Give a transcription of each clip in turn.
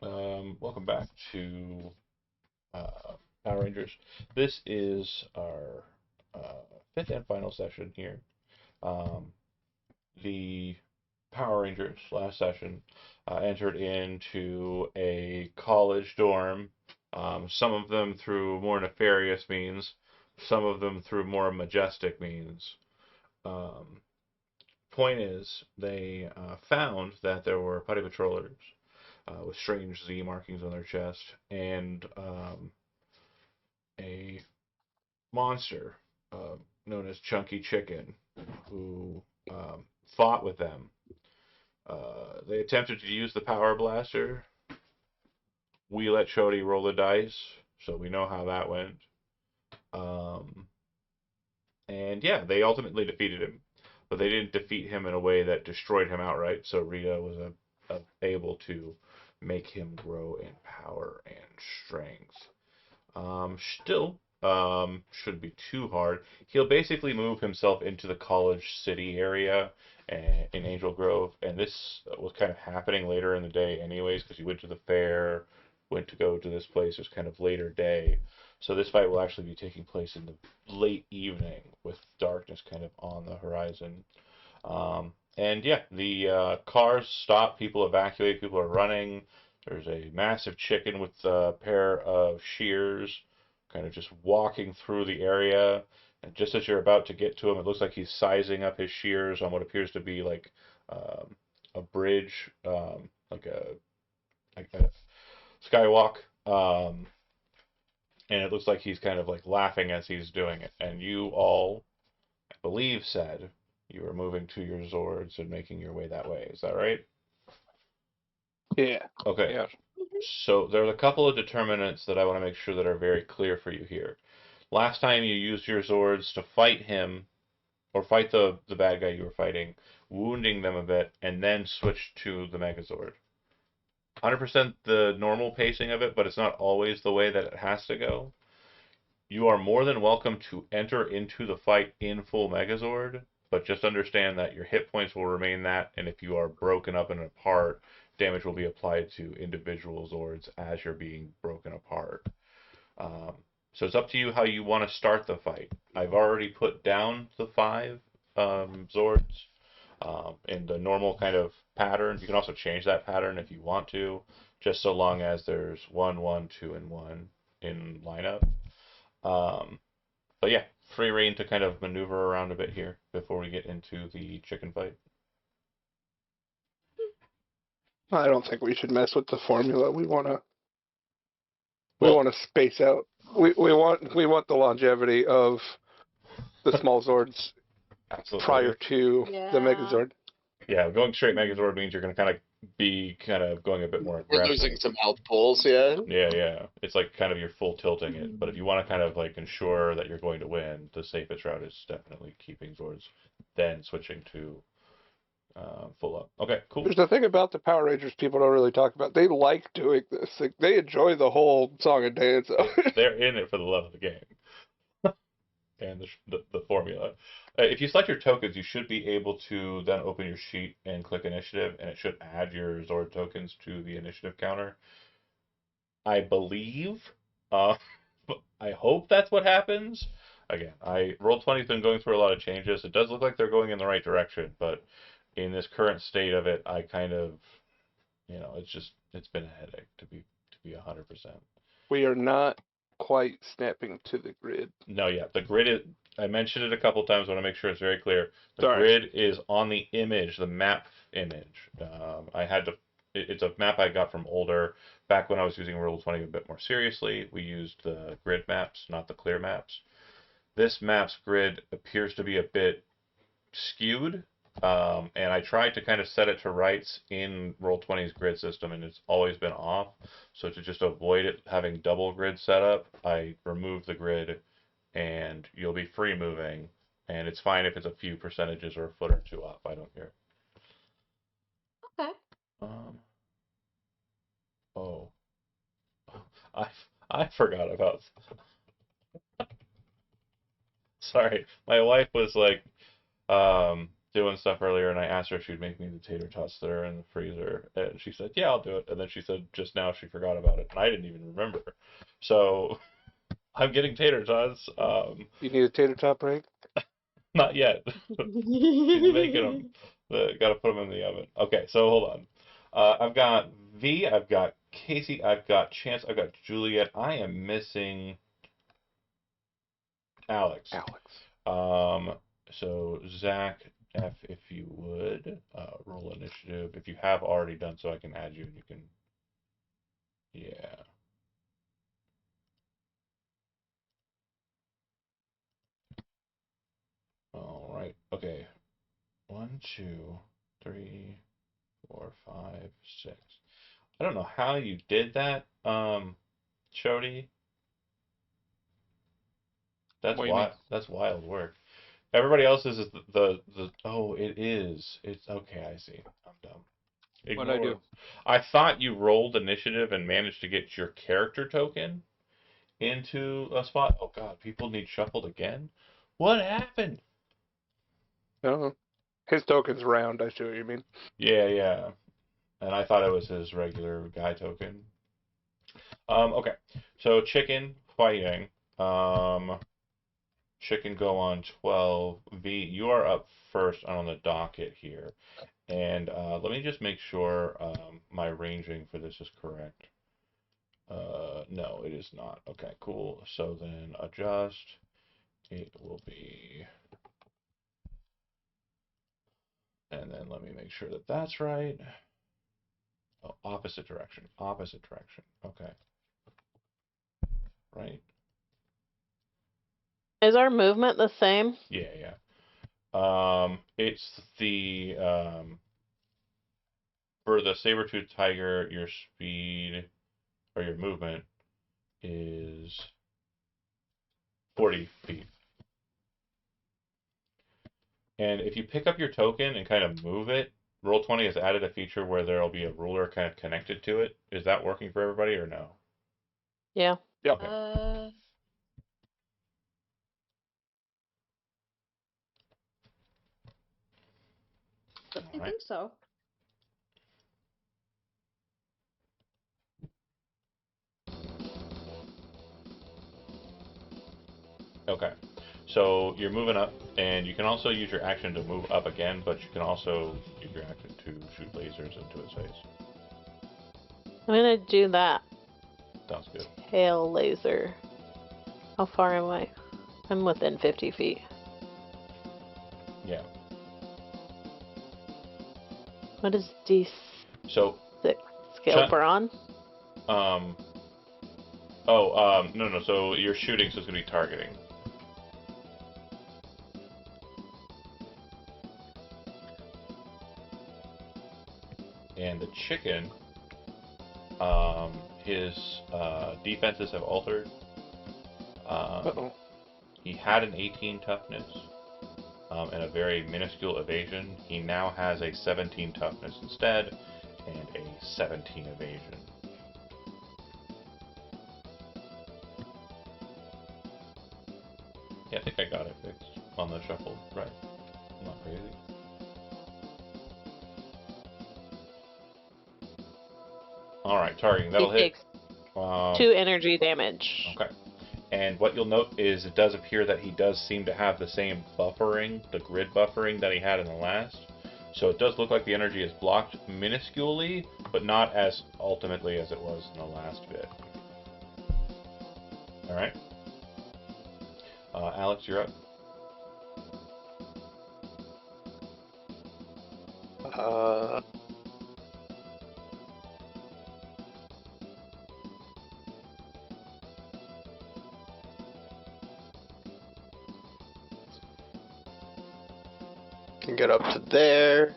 Welcome back to Power Rangers. This is our fifth and final session here. Um, the Power Rangers last session entered into a college dorm. Some of them through more nefarious means, some of them through more majestic means. Um, Point is, they found that there were putty patrollers with strange Z markings on their chest, and a monster known as Chunky Chicken who fought with them. They attempted to use the power blaster. We let Chody roll the dice, so we know how that went. Um, and yeah, they ultimately defeated him, but they didn't defeat him in a way that destroyed him outright. So Rita was able to make him grow in power and strength. Still, shouldn't be too hard. He'll basically move himself into the College City area in Angel Grove, and this was kind of happening later in the day, anyways, because he went to the fair, went to go to this place. It was kind of later day, so this fight will actually be taking place in the late evening with darkness kind of on the horizon. And yeah, the cars stop, people evacuate, people are running. There's a massive chicken with a pair of shears kind of just walking through the area. And just as you're about to get to him, it looks like he's sizing up his shears on what appears to be like a bridge, like a skywalk. And it looks like he's kind of like laughing as he's doing it. And you all, I believe, said you were moving to your Zords and making your way that way. Is that right? Yeah. Okay. Yeah. So there's a couple of determinants that I want to make sure that are very clear for you here. Last time you used your Zords to fight him, or fight the bad guy you were fighting, wounding them a bit, and then switched to the Megazord. 100% the normal pacing of it, but it's not always the way that it has to go. You are more than welcome to enter into the fight in full Megazord, but just understand that your hit points will remain that, and if you are broken up and apart, damage will be applied to individual Zords as you're being broken apart. Um, so it's up to you how you want to start the fight. I've already put down the five Zords in the normal kind of pattern. You can also change that pattern if you want to, just so long as there's one, one, two, and one in lineup. Um, but yeah, free reign to kind of maneuver around a bit here before we get into the chicken fight. I don't think we should mess with the formula. We Well, want to space out. We want the longevity of the small Zords prior absolutely. to the Yeah. Megazord. Yeah, going straight Megazord means you're going to kind of be kind of going a bit more We're aggressive. losing some health pools, yeah. Yeah, yeah. It's like kind of you're full tilting it. But if you want to kind of like ensure that you're going to win, the safest route is definitely keeping Zords, then switching to full up. Okay, cool. There's the thing about the Power Rangers people don't really talk about. They like doing this. Like, they enjoy the whole song and dance. They're in it for the love of the game and the formula. If you select your tokens, you should be able to then open your sheet and click initiative, and it should add your Zord tokens to the initiative counter. I believe. Uh, I hope that's what happens. Again, Roll20's been going through a lot of changes. It does look like they're going in the right direction, but in this current state of it, I kind of, it's been a headache to be 100%. We are not quite snapping to the grid. No, yeah, the grid is. I mentioned it a couple times. I want to make sure it's very clear. The Sorry. grid is on the image, the map image. I had to. It's a map I got from older. Back when I was using Roll20 a bit more seriously, we used the grid maps, not the clear maps. This map's grid appears to be a bit skewed, and I tried to kind of set it to rights in Roll20's grid system, and it's always been off. So to just avoid it having double grid setup, I removed the grid, and you'll be free moving, and it's fine if it's a few percentages or a foot or two off. I don't care. Okay. Um, oh, I I forgot about. Sorry, my wife was like, doing stuff earlier, and I asked her if she'd make me the tater tots that are in the freezer, and she said, "Yeah, I'll do it." And then she said just now she forgot about it, and I didn't even remember. So I'm getting tater tots. You need a tater tot break? Not yet. She's making them. Got to put them in the oven. Okay, so hold on. I've got V. I've got Casey. I've got Chance. I've got Juliet. I am missing Alex. So Zach, F, if you would, roll initiative. If you have already done so, I can add you and you can. Yeah. All right. Okay. 1, 2, 3, 4, 5, 6. I don't know how you did that, Chody. That's What do you mean? wild. That's wild work. Everybody else's is the oh, it is. It's okay, I see. I'm dumb. What'd I do? I thought you rolled initiative and managed to get your character token into a spot. Oh god, people need shuffled again? What happened? No. His token's round, I see what you mean. Yeah, yeah. And I thought it was his regular guy token. Okay. So chicken fighting. Chicken go on 12. V, you are up first on the docket here. And let me just make sure my ranging for this is correct. No, it is not. Okay, cool. So then adjust. It will be. And then let me make sure that that's right. Oh, opposite direction. Opposite direction. Okay. Right. Is our movement the same? Yeah, yeah. It's the for the saber-toothed tiger, your speed or your movement is 40 feet. And if you pick up your token and kind of move it, Roll20 has added a feature where there'll be a ruler kind of connected to it. Is that working for everybody or no? Yeah. Yeah. Okay. I All right. think so. Okay. So you're moving up, and you can also use your action to move up again, but you can also use your action to shoot lasers into its face. I'm gonna do that. Sounds good. Tail laser. How far am I? I'm within 50 feet. Yeah. What is D6 So, scale brawn? no. So you're shooting, so it's gonna be targeting. And the chicken, his defenses have altered. Uh-oh. He had an 18 toughness and a very minuscule evasion. He now has a 17 toughness instead and a 17 evasion. Yeah, I think I got it fixed on the shuffle, right? I'm not crazy. Alright, targeting. That'll He hit. takes 2 energy damage. Okay. And what you'll note is it does appear that he does seem to have the same buffering, the grid buffering that he had in the last. So it does look like the energy is blocked minusculely, but not as ultimately as it was in the last bit. Alright. Alex, you're up. Can get up to there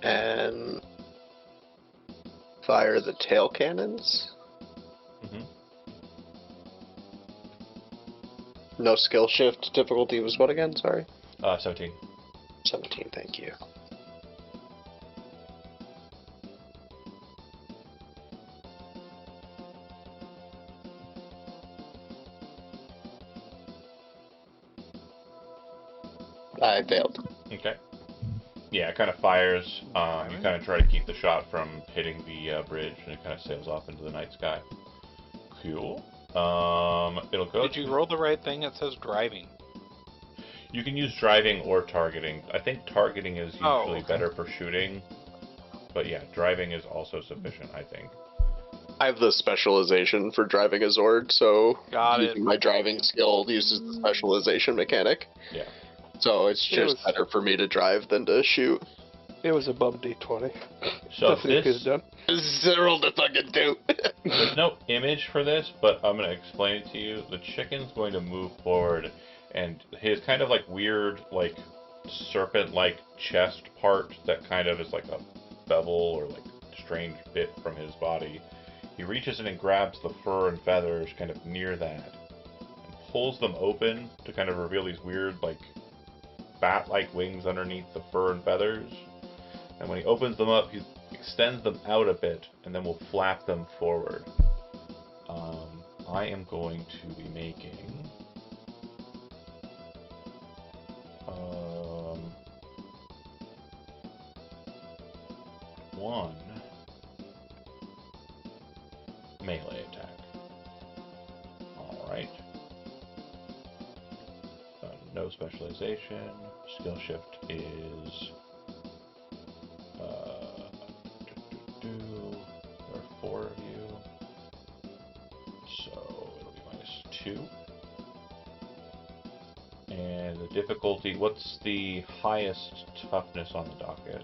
and fire the tail cannons. No skill shift. Difficulty was what again? Sorry. 17. 17. Thank you. I failed. Okay. Yeah, it kind of fires. You kind of try to keep the shot from hitting the bridge, and it kind of sails off into the night sky. Cool. It'll go. Did you roll the right thing? It says driving. You can use driving or targeting. I think targeting is usually better for shooting, but yeah, driving is also sufficient, I think. I have the specialization for driving a Zord, so Got it. my driving skill uses the specialization mechanic. Yeah. So it's just better for me to drive than to shoot. It was a bum D20. So Nothing you could this, have done. Zero to fucking do. there's no image for this, but I'm going to explain it to you. The chicken's going to move forward, and his kind of like weird, like serpent-like chest part that kind of is like a bevel or like strange bit from his body. He reaches in and grabs the fur and feathers kind of near that, and pulls them open to kind of reveal these weird, like, bat-like wings underneath the fur and feathers. And when he opens them up, he extends them out a bit, and then will flap them forward. I am going to be making... one melee attack. Alright. No specialization. Skill shift is... there are 4 of you. So it'll be -2. And the difficulty, what's the highest toughness on the docket?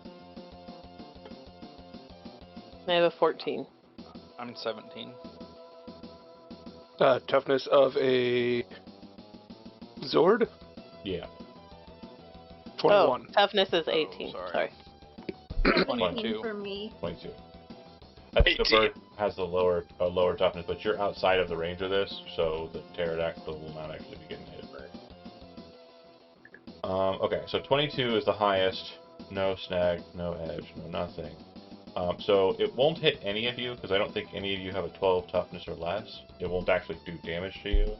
I have a 14. I'm 17. Toughness of a Zord? Yeah. 21. Oh, toughness is 18. sorry. Sorry. 22. For me. 22. I think the 18. bird has a lower toughness, but you're outside of the range of this, so the pterodactyl will not actually be getting hit. Okay, so 22 is the highest. No snag, no edge, no nothing. So it won't hit any of you, because I don't think any of you have a 12 toughness or less. It won't actually do damage to you.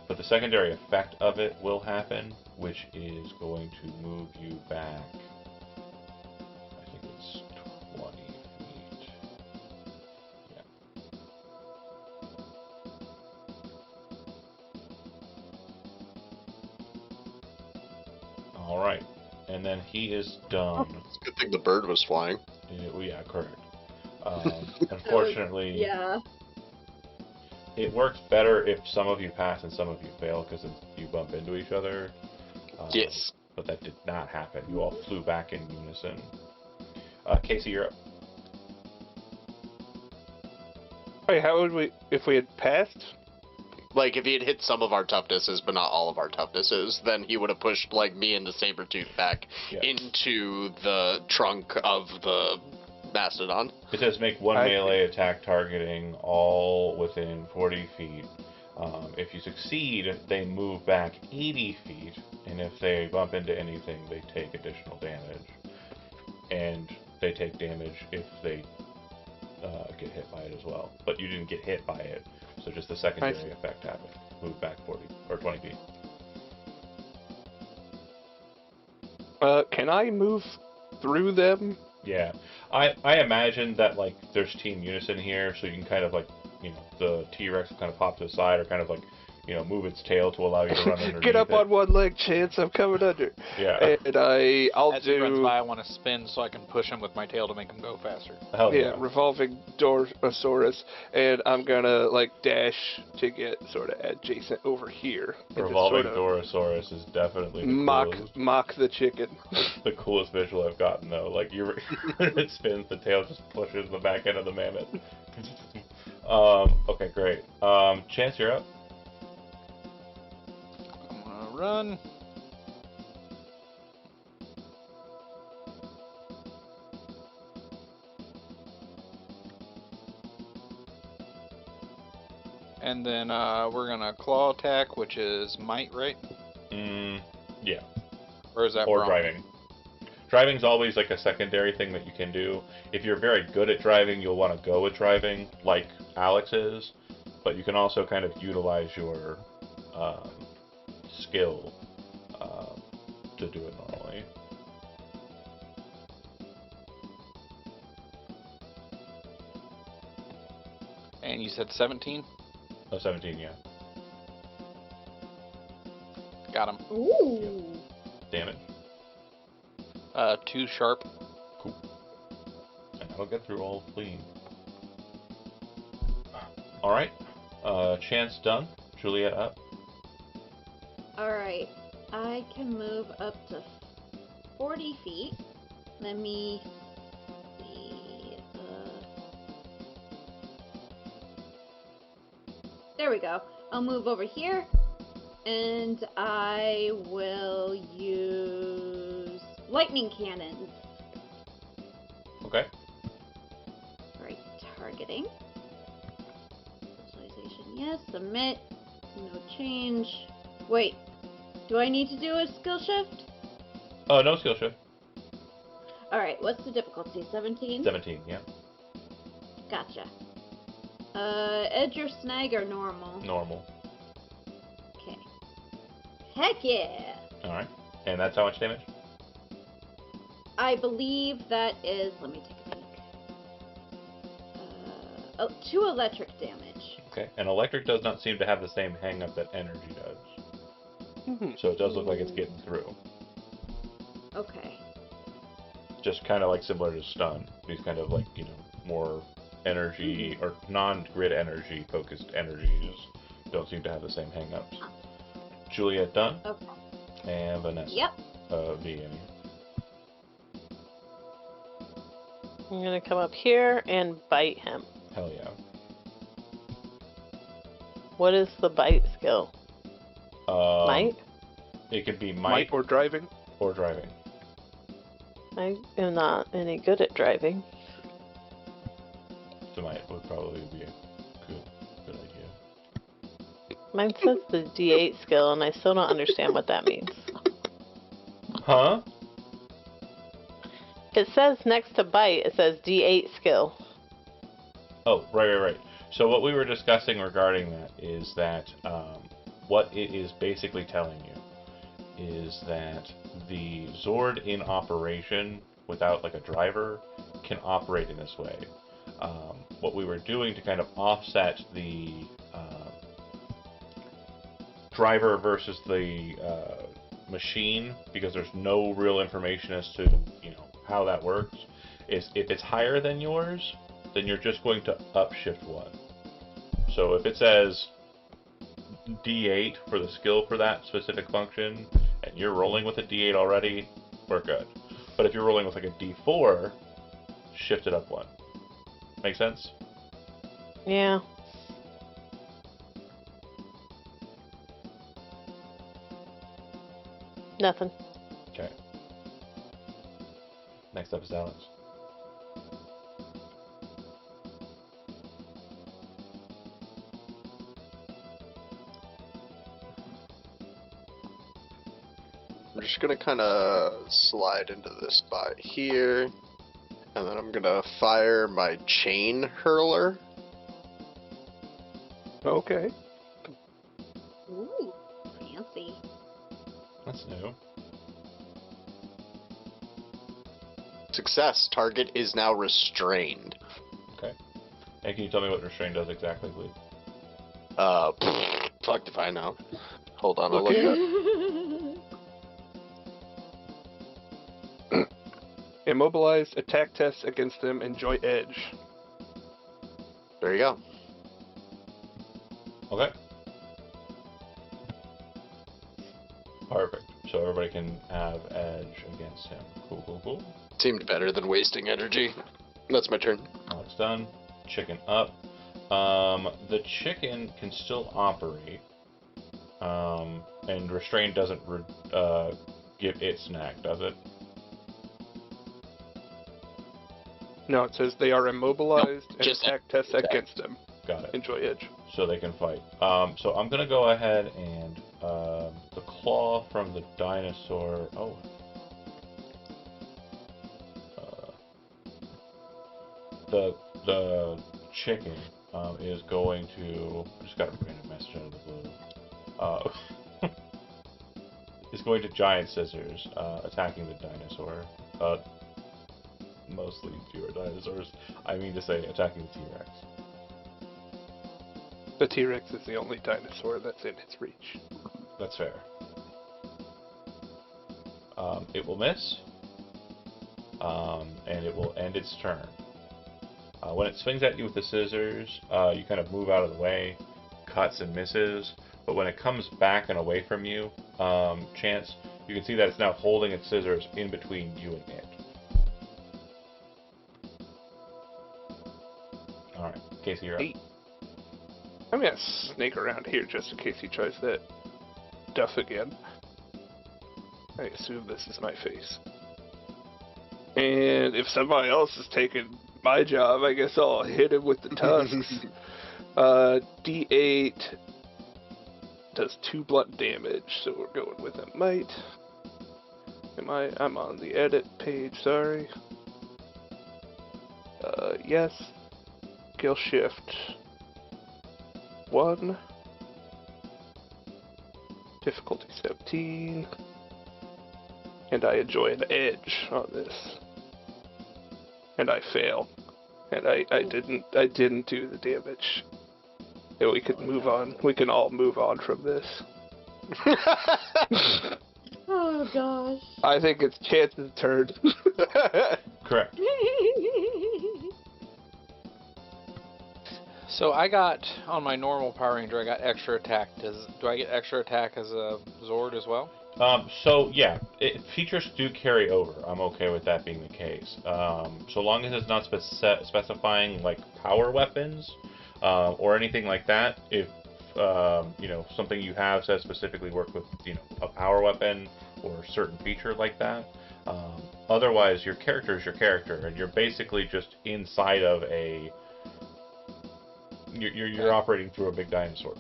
But the secondary effect of it will happen, which is going to move you back. I think it's 20 feet. Yeah. Alright. And then he is done. It's a good thing the bird was flying. Yeah, correct. Unfortunately, Yeah. it works better if some of you pass and some of you fail, because you bump into each other. Yes. But that did not happen. You all flew back in unison. Casey, you're up. Wait, how would we, if we had passed? Like, if he had hit some of our toughnesses, but not all of our toughnesses, then he would have pushed, like, me and the Sabretooth back into the trunk of the Mastodon. It says make one melee attack targeting all within 40 feet. If you succeed, they move back 80 feet, and if they bump into anything, they take additional damage. And they take damage if they get hit by it as well. But you didn't get hit by it, so just the secondary effect happened. Move back 40 or 20 feet. Can I move through them? Yeah, I imagine that like there's Team Unison here, so you can kind of like, you know, the T-Rex will kind of pop to the side or kind of like, you know, move its tail to allow you to run underneath. Get up it. on one leg, Chance. I'm coming under. Yeah. And I'll As do. he runs by, I want to spin so I can push him with my tail to make him go faster. Hell Yeah, revolving Dorosaurus, and I'm gonna like dash to get sort of adjacent over here. And just Revolving sort of Dorosaurus is definitely the mock the chicken. the coolest visual I've gotten though. Like it spins, the tail just pushes the back end of the mammoth. Okay, great. Chance, you're up. I'm gonna run. And then we're gonna claw attack, which is might, right? Yeah. Or is that Or wrong? driving. Driving's always like a secondary thing that you can do. If you're very good at driving, you'll want to go with driving, like Alex is. But you can also kind of utilize your skill to do it normally. And you said 17? Oh, 17, yeah. Got him. Ooh. Damage. 2 sharp. Cool. And that'll get through all clean. Alright. Chance done. Juliet up. Alright. I can move up to 40 feet. Let me see. There we go. I'll move over here. And I will use lightning cannons. Okay. Alright, targeting. Visualization, yes. Submit. No change. Wait. Do I need to do a skill shift? Oh, no skill shift. Alright, what's the difficulty? 17? 17, yeah. Gotcha. Edge or snag or normal? Normal. Okay. Heck yeah! Alright. And that's how much damage? I believe that is... Let me take a peek. 2 electric damage. Okay. And electric does not seem to have the same hang-up that energy does. So it does look like it's getting through. Okay. Just kind of like similar to stun. These kind of like, more energy or non-grid energy focused energies don't seem to have the same hang-ups. Juliet done. Okay. And Vanessa. Yep. V, I mean. I'm gonna come up here and bite him. Hell yeah. What is the bite skill? Might? It could be Might or driving. or driving. I am not any good at driving. So might would probably be a good idea. Mine says the D8 skill, and I still don't understand what that means. Huh? It says next to bite, it says D8 skill. Oh, right. So what we were discussing regarding that is that what it is basically telling you is that the Zord in operation without like a driver can operate in this way. What we were doing to kind of offset the driver versus the machine, because there's no real information as to how that works, is if it's higher than yours, then you're just going to upshift 1. So if it says D8 for the skill for that specific function, and you're rolling with a D8 already, we're good. But if you're rolling with like a D4, shift it up 1. Make sense? Yeah. Nothing. Okay. Next up is Alex. I'm just gonna kind of slide into this spot here, and then I'm gonna fire my chain hurler. Okay. Ooh, fancy. That's new. Success. Target is now restrained. Okay. And can you tell me what restraint does exactly, please? Fuck if I know. Hold on, I'll look it up. Immobilized, attack tests against them, enjoy edge. There you go. Okay. Perfect. So everybody can have edge against him. Cool. Seemed better than wasting energy. That's my turn. Alex done. Chicken up. The chicken can still operate. And restraint doesn't give it snack, does it? No, it says they are immobilized and just attack tests against them. Got it. Enjoy edge. So they can fight. So I'm gonna go ahead and the claw from the dinosaur. Oh. The chicken is going to. I just got a random message out of the blue. Is going to giant scissors, attacking the dinosaur. Mostly fewer dinosaurs. I mean to say, attacking the T-Rex. The T-Rex is the only dinosaur that's in its reach. That's fair. It will miss, and it will end its turn. When it swings at you with the scissors, you kind of move out of the way, cuts and misses, but when it comes back and away from you, Chance, you can see that it's now holding its scissors in between you and it. Alright, Casey, you're up. I'm gonna snake around here just in case he tries that duff again. I assume this is my face. And if somebody else is taking my job, I guess I'll hit him with the tusks. D8 does 2 blunt damage, so we're going with a might. I'm on the edit page, sorry. Yes. Skill shift 1. Difficulty 17. And I enjoy an edge on this. And I fail. And I didn't do the damage. And we can move on. We can all move on from this. Oh gosh. I think it's Chance's turn. Correct. So I got, on my normal Power Ranger, I got extra attack. Do I get extra attack as a Zord as well? So yeah, features do carry over. I'm okay with that being the case. So long as it's not specifying like power weapons or anything like that. If something you have says specifically work with a power weapon or a certain feature like that. Otherwise, your character is your character, and you're basically just inside of a. You're operating through a big dinosaur.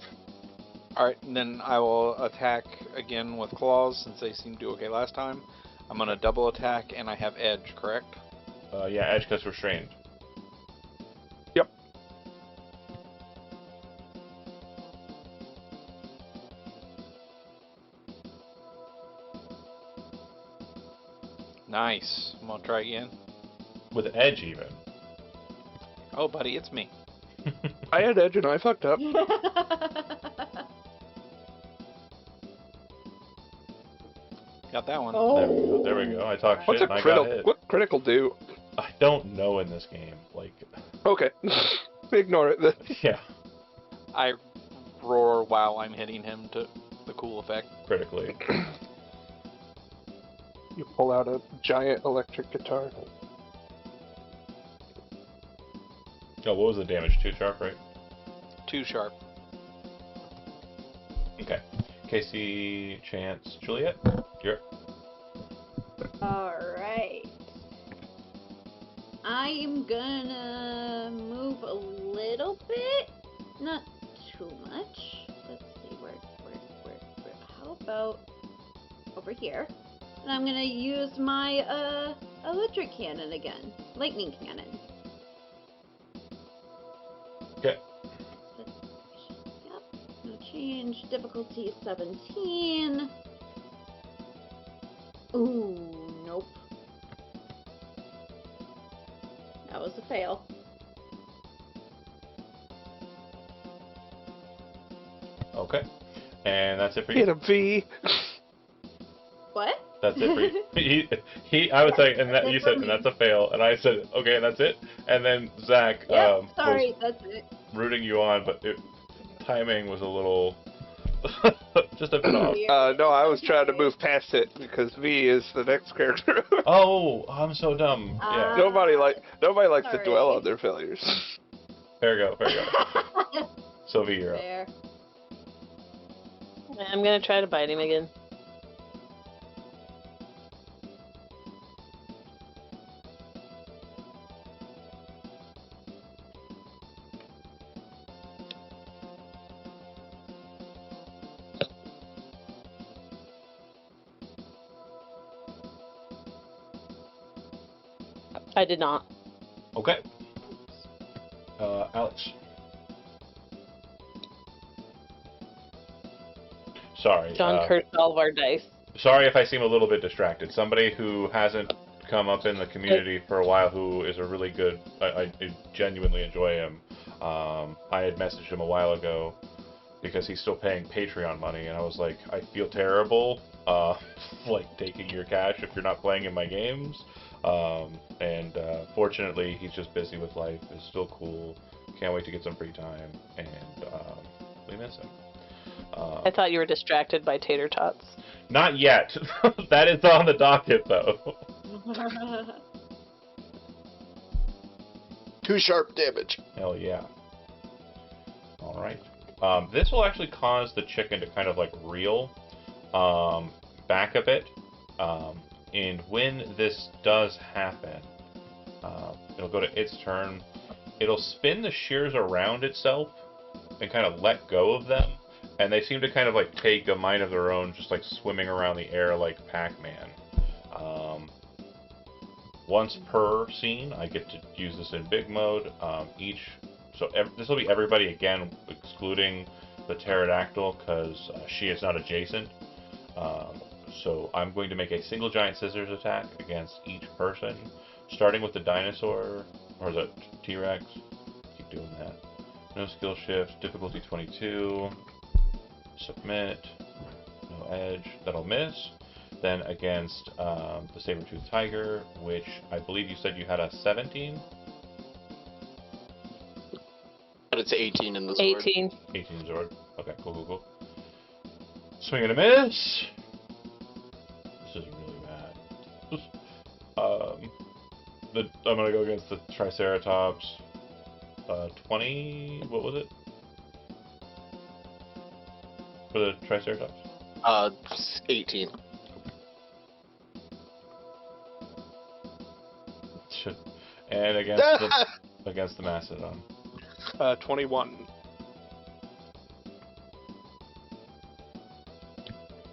Alright, then I will attack again with claws, since they seemed to do okay last time. I'm going to double attack, and I have edge, correct? Yeah, edge because restrained. Yep. Nice. I'm going to try again. With edge, even. Oh, buddy, it's me. I had edge and I fucked up. Got that one. Oh. There we go. I talked What's shit a and I got critical? hit. What critical do? I don't know in this game. Like, Okay, ignore it then. yeah, I roar while I'm hitting him to the cool effect. critically. You pull out a giant electric guitar. Oh, what was the damage? 2 sharp, right? 2 sharp. Okay. Casey, Chance, Juliet, you're up. Alright. I'm gonna move a little bit. Not too much. Let's see, where. How about over here? And I'm gonna use my electric cannon again. Lightning cannon. Okay. Yep. No change. Difficulty 17. Ooh, nope. That was a fail. Okay. And that's it for Hit you. a V. What? That's it for you. I would say, and that you said, and that's a fail, and I said, okay, and that's it. And then Zach Yep, sorry, was that's it. rooting you on, but timing was a little, just a bit off. No, I was trying to move past it because V is the next character. Oh, I'm so dumb. Yeah. Nobody likes to Sorry. dwell on their failures. Fair go. Sylvie, you're up. There. I'm gonna try to bite him again. I did not. Okay. Alex. Sorry. John cursed all of our dice. Sorry if I seem a little bit distracted. Somebody who hasn't come up in the community for a while, who is a really good, I genuinely enjoy him, I had messaged him a while ago because he's still paying Patreon money, and I was like, I feel terrible, like taking your cash if you're not playing in my games. And fortunately, he's just busy with life. It's still cool. Can't wait to get some free time, and we miss him. I thought you were distracted by tater tots. Not yet. That is on the docket, though. 2 sharp damage. Hell yeah. Alright. This will actually cause the chicken to kind of like reel back a bit. And when this does happen, it'll go to its turn. It'll spin the shears around itself and kind of let go of them. And they seem to kind of like take a mind of their own, just like swimming around the air like Pac-Man. Once per scene, I get to use this in big mode. This will be everybody again, excluding the pterodactyl, because she is not adjacent. So I'm going to make a single giant scissors attack against each person, starting with the dinosaur, or is it T-Rex? Keep doing that. No skill shift, difficulty 22. Submit. No edge. That'll miss. Then against the saber-toothed tiger, which I believe you said you had a 17? But it's 18 in the sword. 18. 18 sword. Okay, cool. Swing and a miss. This is really bad. I'm gonna go against the Triceratops. 20. What was it? For the Triceratops? 18. And against the Mastodon. 21.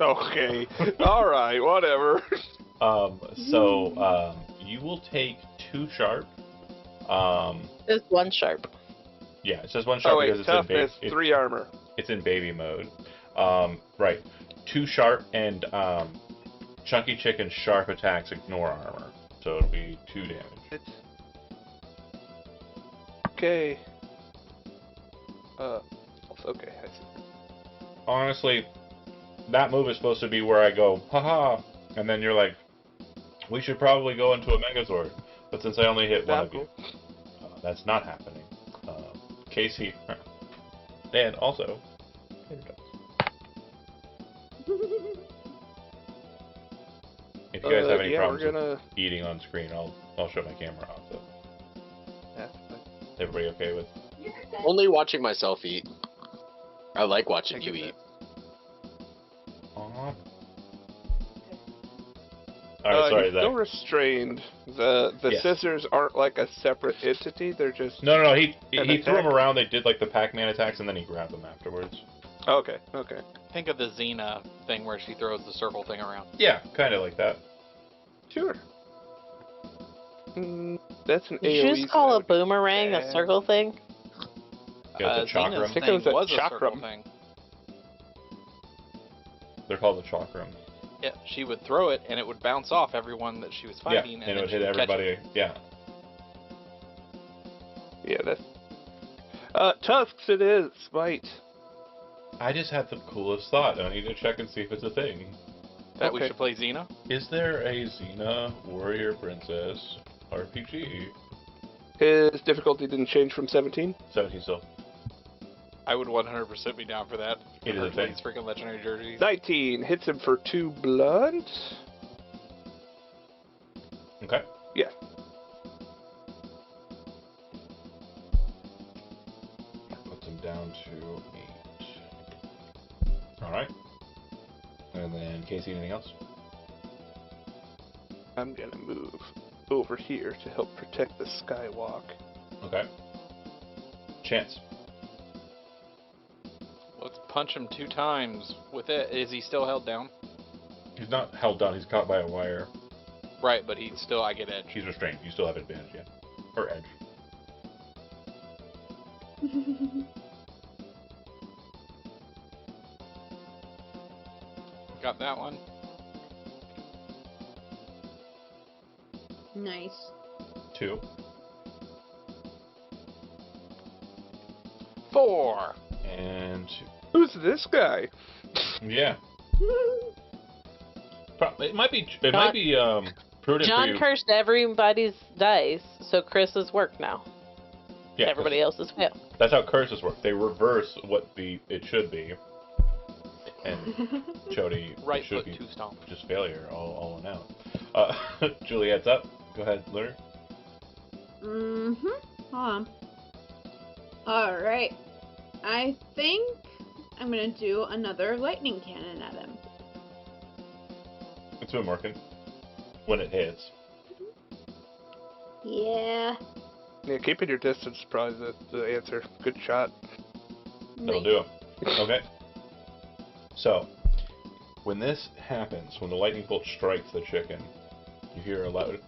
Okay. Alright, whatever. You will take 2 sharp. There's 1 sharp. Yeah, it says 1 sharp because it's in toughness, 3 armor. It's in baby mode. Right. 2 sharp and Chunky Chicken's sharp attacks ignore armor. So it'll be 2 damage. Okay. Okay, I see. Honestly, that move is supposed to be where I go, haha, and then you're like, we should probably go into a Megazord. But since I only hit one of you, that's not happening. Casey, and also, if you guys have any problems with eating on screen, I'll shut my camera off. So. Yeah. Everybody okay with? Only watching myself eat. I like watching you eat. Aww. Alright, sorry, he's still restrained. The scissors aren't like a separate entity. They're just no. He threw them around. They did like the Pac-Man attacks, and then he grabbed them afterwards. Okay. Think of the Xena thing where she throws the circle thing around. Yeah, kind of like that. Sure. That's an Did you AoE. just call a boomerang a circle thing? Yeah, the chakram. Xena's I think thing it was a was a circle chakram. thing. They're called the chakram. Yeah, she would throw it, and it would bounce off everyone that she was fighting. Yeah, and it would hit everybody. Yeah. Yeah, that's... Tusks it is, right. I just had the coolest thought. I need to check and see if it's a thing. That we should play Xena? Is there a Xena Warrior Princess RPG? His difficulty didn't change from 17? 17 still. I would 100% be down for that. It is a thing. These freaking legendary jerseys. 19 hits him for 2 blood. Okay. Yeah. Puts him down to 8. Alright. And then, Casey, anything else? I'm gonna move over here to help protect the skywalk. Okay. Chance. Let's punch him 2 times with it. Is he still held down? He's not held down, he's caught by a wire. Right, but he's still, I get edge. He's restrained. You still have advantage, yeah. Or edge. Got that one. Nice. 2. 4. And Who's this guy? yeah, it might be prudent for John you. cursed everybody's dice, so Chris's work now. Yeah, 'cause Everybody else's fail. that's how curses work. They reverse what it should be. And Chody Right should foot, be 2 stomp. just failure all in out. Juliet's up. Go ahead, Lunar. Hold on. Alright. I think I'm gonna do another lightning cannon at him. It's been working. When it hits. Yeah. Yeah, keeping your distance is probably the answer. Good shot. That'll do it. Okay. So, when this happens, when the lightning bolt strikes the chicken, you hear a loud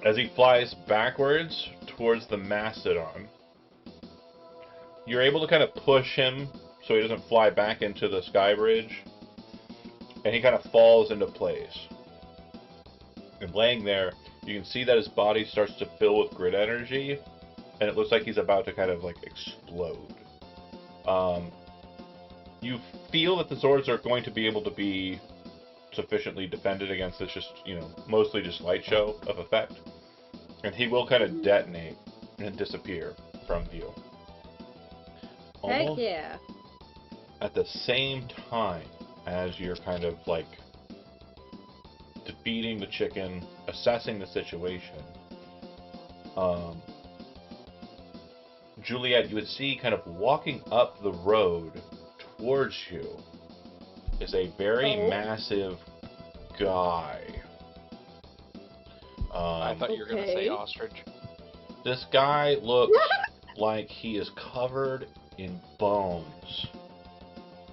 as he flies backwards towards the mastodon. You're able to kind of push him so he doesn't fly back into the sky bridge, and he kind of falls into place. And laying there, you can see that his body starts to fill with grid energy, and it looks like he's about to kind of like explode. You feel that the swords are going to be able to be sufficiently defended against this just, mostly just light show of effect. And he will kind of detonate and disappear from view. Heck Almost yeah. at the same time as you're kind of like defeating the chicken, assessing the situation, Juliet, you would see kind of walking up the road towards you is a very massive guy. I thought you were going to say Okay. ostrich. This guy looks like he is covered in bones.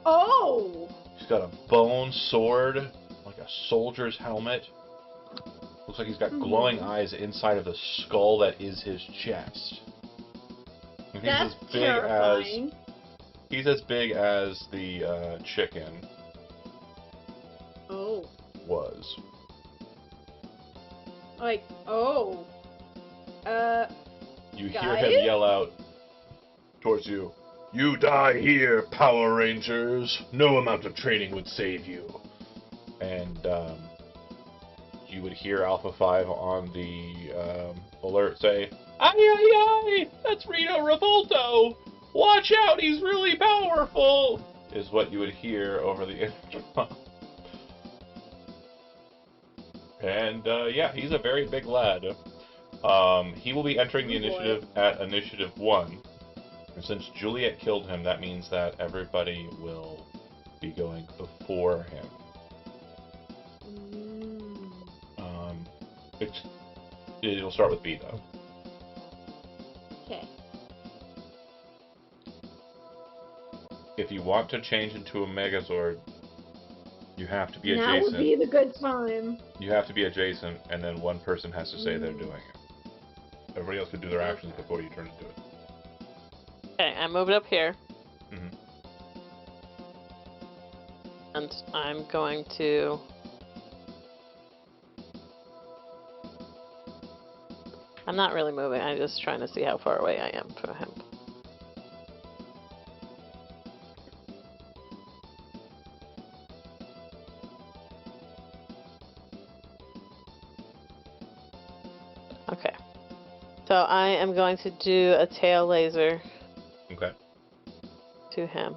Oh! He's got a bone sword, like a soldier's helmet. Looks like he's got glowing eyes inside of the skull that is his chest. And That's terrifying. He's as big as the chicken Oh. was. Like, oh. You hear Guys? him yell out towards you, "You die here, Power Rangers! No amount of training would save you." And you would hear Alpha 5 on the alert say, "Ay, ay, ay! That's Rito Revolto! Watch out, he's really powerful!" Is what you would hear over the intercom. And yeah, he's a very big lad. He will be entering the initiative at initiative 1. And since Juliet killed him, that means that everybody will be going before him. It'll start with B, though. Okay. If you want to change into a Megazord, you have to be Now adjacent. would be the good time. You have to be adjacent, and then one person has to say they're doing it. Everybody else can do their actions before you turn into it. Okay, I moved up here. Mhm. And I'm going to... I'm not really moving, I'm just trying to see how far away I am from him. Okay. So I am going to do a tail laser Okay. to him.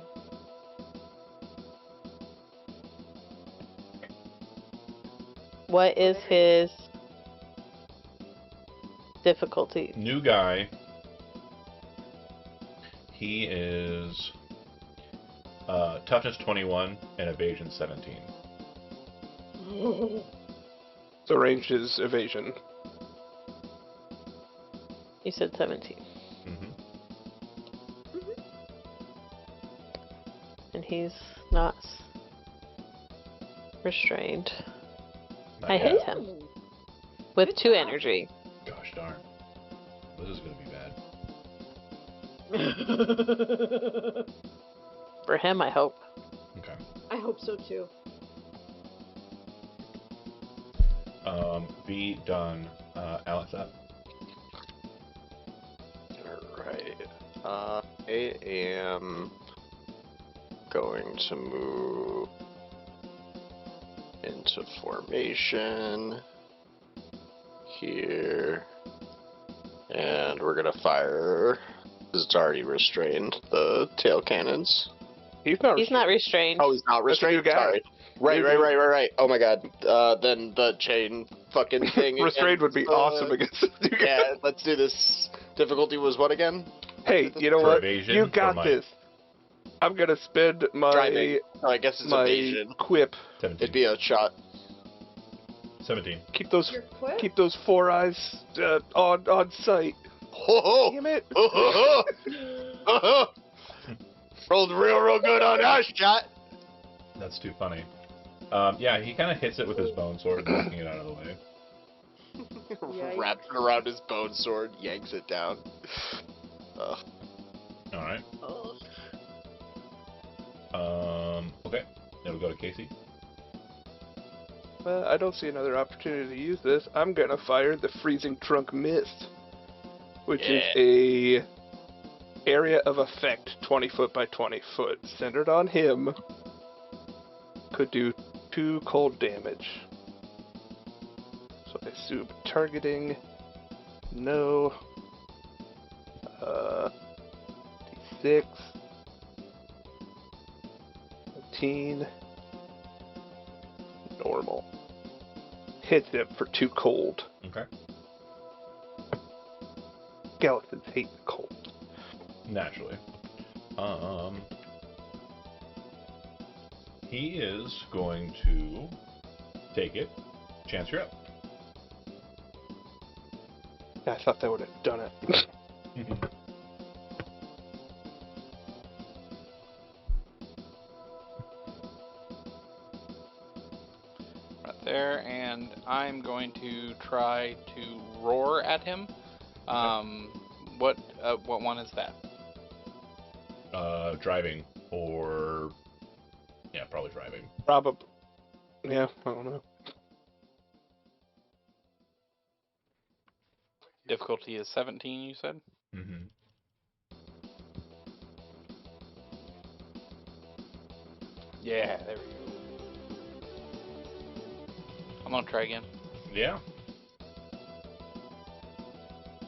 What is his difficulty? New guy. He is toughness 21 and evasion 17. So range is evasion. You said 17. Mm-hmm. And he's not restrained. Not I yet. hit him with Good 2 job. energy. Gosh darn. This is going to be bad. For him, I hope. Okay. I hope so too. Be done. Alex up. I am going to move into formation here, and we're gonna fire. It's already restrained the tail cannons. He's not. He's not restrained. Oh, he's not That's a new restrained. guy. Sorry. Right. Oh my god. Then the chain fucking thing. Restrained would be against, awesome against this new guy. Yeah, let's do this. Difficulty was what again? Hey, you know For what? evasion, You for got might. this. I'm gonna spend my Driving. Oh, I guess it's my evasion. quip. 17. It'd be a shot. 17. Keep those Your quip? keep those 4 eyes on sight. Oh, Damn it! Rolled real good on that shot. That's too funny. Yeah, he kind of hits it with his bone sword, knocking it out of the way. Yikes. Wraps it around his bone sword, yanks it down. Alright. Oh. Okay. It'll go to Casey. I don't see another opportunity to use this. I'm gonna fire the Freezing Trunk Mist, which is a area of effect 20 foot by 20 foot, centered on him. Could do 2 cold damage. So I assume targeting. No. D6. 15. Normal. Hits him for 2 cold. Okay. Skeletons hate the cold. Naturally. He is going to take it. Chance, you're up. I thought that would have done it. Right there, and I'm going to try to roar at him. What one is that? Driving, or yeah, probably driving. Probably. Yeah, I don't know. Difficulty is 17, you said? Mm-hmm. Yeah, there we go. I'm gonna try again. Yeah.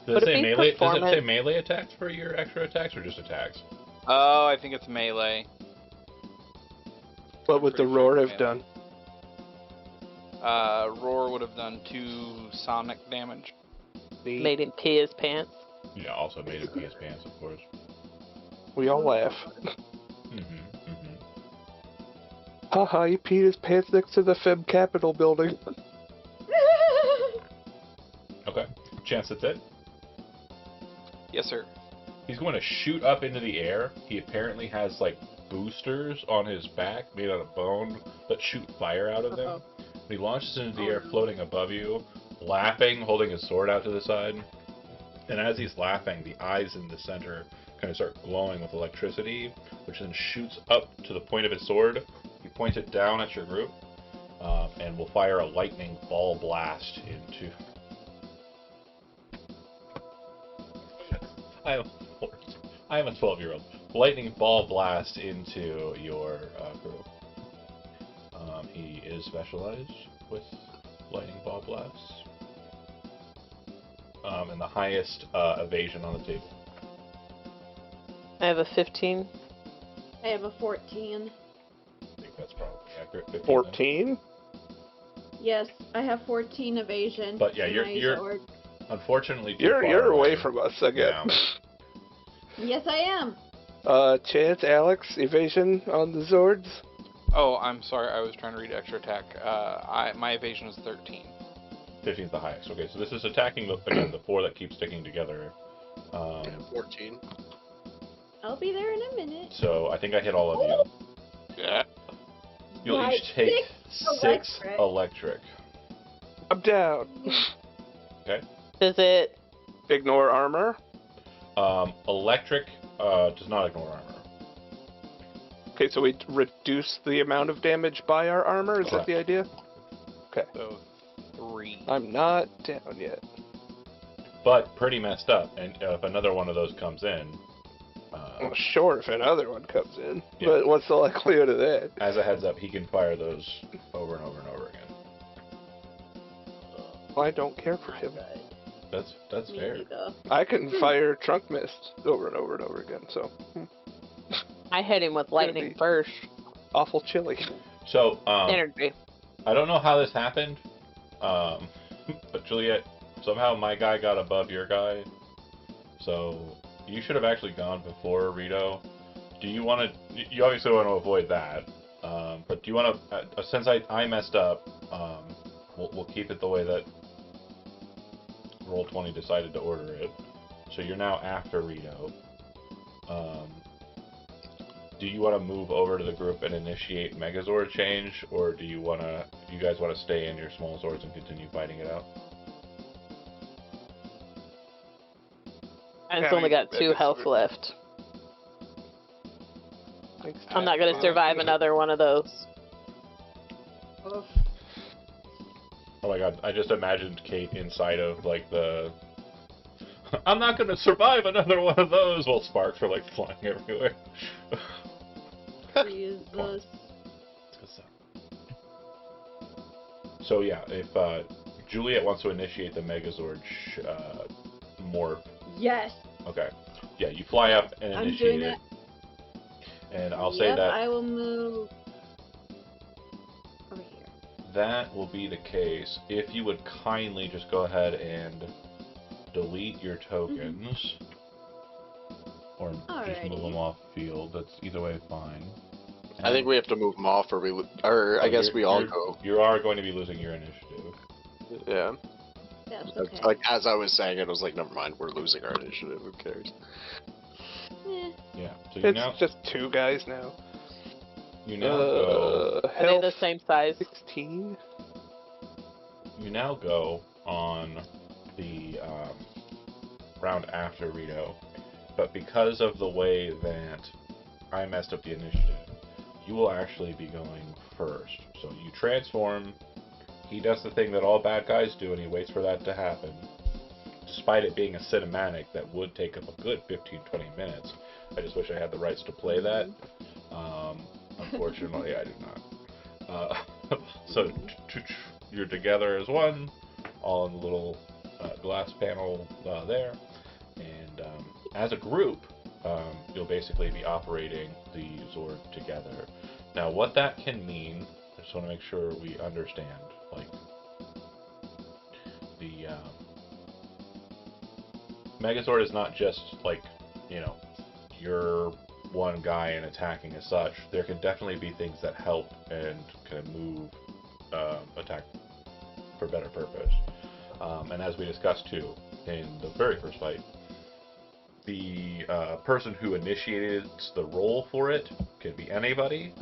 Would it be Does it say performance? melee attacks for your extra attacks, or just attacks? Oh, I think it's melee. What would the Pretty roar sure have done? Roar would have done 2 sonic damage. Made him pee his pants. Yeah, also made him pee his pants, of course. We all laugh. Mm-hmm. Mm-hmm. Haha, he peed his pants next to the Fem Capitol building. Okay. Chance, that's it. Yes, sir. He's going to shoot up into the air. He apparently has like boosters on his back made out of bone that shoot fire out of them. Uh-oh. He launches into the air, floating above you, laughing, holding his sword out to the side. And as he's laughing, the eyes in the center kind of start glowing with electricity, which then shoots up to the point of his sword. He points it down at your group, and will fire a lightning ball blast into. I am a 12-year-old. Lightning ball blast into your group. He is specialized with lightning ball blasts. And the highest evasion on the table. I have a 15. I have a 14. I think that's probably accurate. 15 then. 14? Yes, I have 14 evasion. But yeah, and you're sword. unfortunately too You're far away from us again. Yeah. Yes, I am. Chance, Alex, evasion on the Zords? Oh, I'm sorry. I was trying to read extra attack. My evasion is 13. 15 is the highest. Okay, so this is attacking the 4 that keep sticking together. 14. I'll be there in a minute. So I think I hit all of you. Yeah. You'll Right, each take 6 electric. electric. I'm down. Okay. Does it? Ignore armor? Electric does not ignore armor. Okay, so we reduce the amount of damage by our armor? Is that the idea? Okay. So 3. I'm not down yet. But pretty messed up. And if another one of those comes in, Well, sure, if another one comes in. Yeah. But what's the likelihood of that? As a heads up, he can fire those over and over and over again. I don't care for Not him. good. That's Me fair. either. I can fire Trunk Mist over and over and over again, so I hit him with lightning be- first. awful chilly. So, Energy. I don't know how this happened, but Juliet, somehow my guy got above your guy, so you should have actually gone before Rito. Do you want to? You obviously want to avoid that, but do you want to? Since I messed up, we'll keep it the way that Roll20 decided to order it. So you're now after Rito. Do you want to move over to the group and initiate Megazord change, or do you guys want to stay in your small swords and continue fighting it out? I've Yeah, only got 2 Megazord. health left. Thanks I'm not going to survive another one of those. Oof. Oh my god, I just imagined Kate inside of like the I'm not gonna survive another one of those while sparks are like flying everywhere. Jesus. So yeah, if Juliet wants to initiate the Megazord morph, Yes. okay. Yeah, you fly up and I'm initiate doing it. And I'll Yep, say that I will move over here. that will be the case if you would kindly just go ahead and delete your tokens. Or just move Alrighty. them off field. That's either way fine. I think we have to move them off, or I guess we all you're- go. You are going to be losing your initiative. Yeah. That's It's okay. like as I was saying it, I was like, never mind, we're losing our initiative. Who cares? Eh. Yeah. So you It's now just 2 guys now. go. Are they the Health same size? 16. You now go on the round after Rito, but because of the way that I messed up the initiative, you will actually be going first. So you transform. He does the thing that all bad guys do, and he waits for that to happen. Despite it being a cinematic that would take up a good 15-20 minutes. I just wish I had the rights to play that. Unfortunately, I do not. So you're together as one, all in the little glass panel there, and as a group, you'll basically be operating the Zord together. Now, what that can mean, I just want to make sure we understand, like, the Megazord is not just, like, you're one guy and attacking as such. There can definitely be things that help and kind of move attack for better purpose. And as we discussed too in the very first fight, the person who initiated the roll for it can be anybody,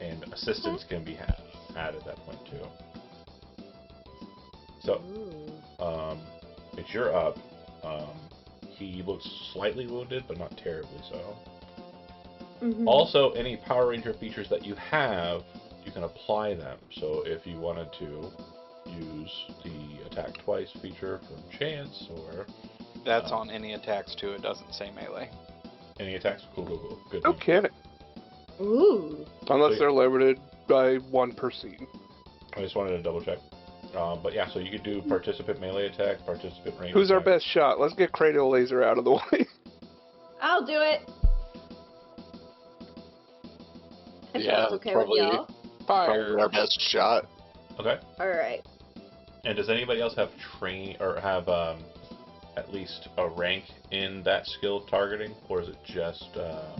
and assistance can be had at that point too. So, it's your up. He looks slightly wounded, but not terribly so. Mhm. Also, any Power Ranger features that you have, you can apply them. So if you wanted to use the attack twice feature from chance, or That's on any attacks too. It doesn't say melee. any attacks, cool. Good. No kidding. Ooh. Unless they're limited by 1 per scene. I just wanted to double check. But yeah, so you could do participant melee attack, participant range Who's our attack. best shot? Let's get Cranial Laser out of the way. I'll do it. If Yeah, that's okay probably- with y'all. Probably our best shot. Okay. Alright. And does anybody else have at least a rank in that skill targeting, or is it just?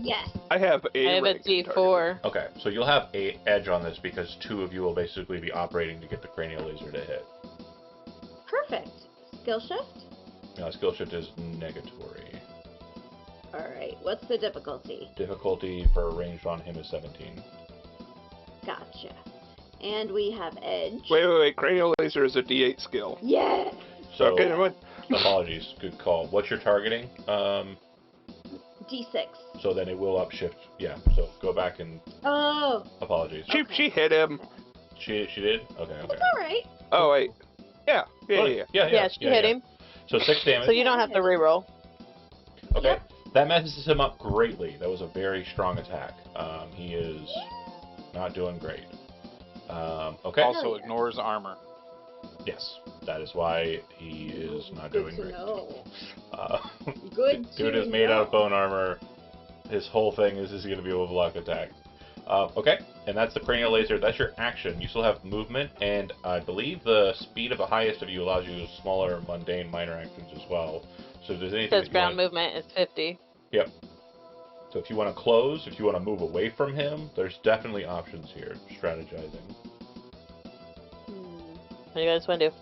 Yes. I have a I have a rank in D4. Okay, so you'll have a edge on this because 2 of you will basically be operating to get the cranial laser to hit. Perfect. Skill shift? Skill shift is negatory. Alright. What's the difficulty? Difficulty for ranged on him is 17. Gotcha. And we have edge. Wait. Cranial Laser is a D8 skill. Yeah. So, Okay, never mind. apologies. Good call. What's your targeting? D6. So then it will upshift. Yeah. So go back and Oh. apologies. She hit him. She did. Okay. It's alright. Oh, wait. Yeah. Yeah, Yeah, she hit him. So 6 damage. So you don't have to reroll. Okay. That messes him up greatly. That was a very strong attack. He is not doing great. Okay. Also ignores armor. Yes, that is why he is not doing great. Know. Uh, Good to Dude is made out of know. bone armor. His whole thing is going to be able to block attack. Okay, and that's the cranial laser. That's your action. You still have movement, and I believe the speed of the highest of you allows you smaller, mundane, minor actions as well. So if there's anything Because that you ground want, movement is 50. yep. So if you want to close, if you want to move away from him, there's definitely options here. Strategizing. What do you guys want to do?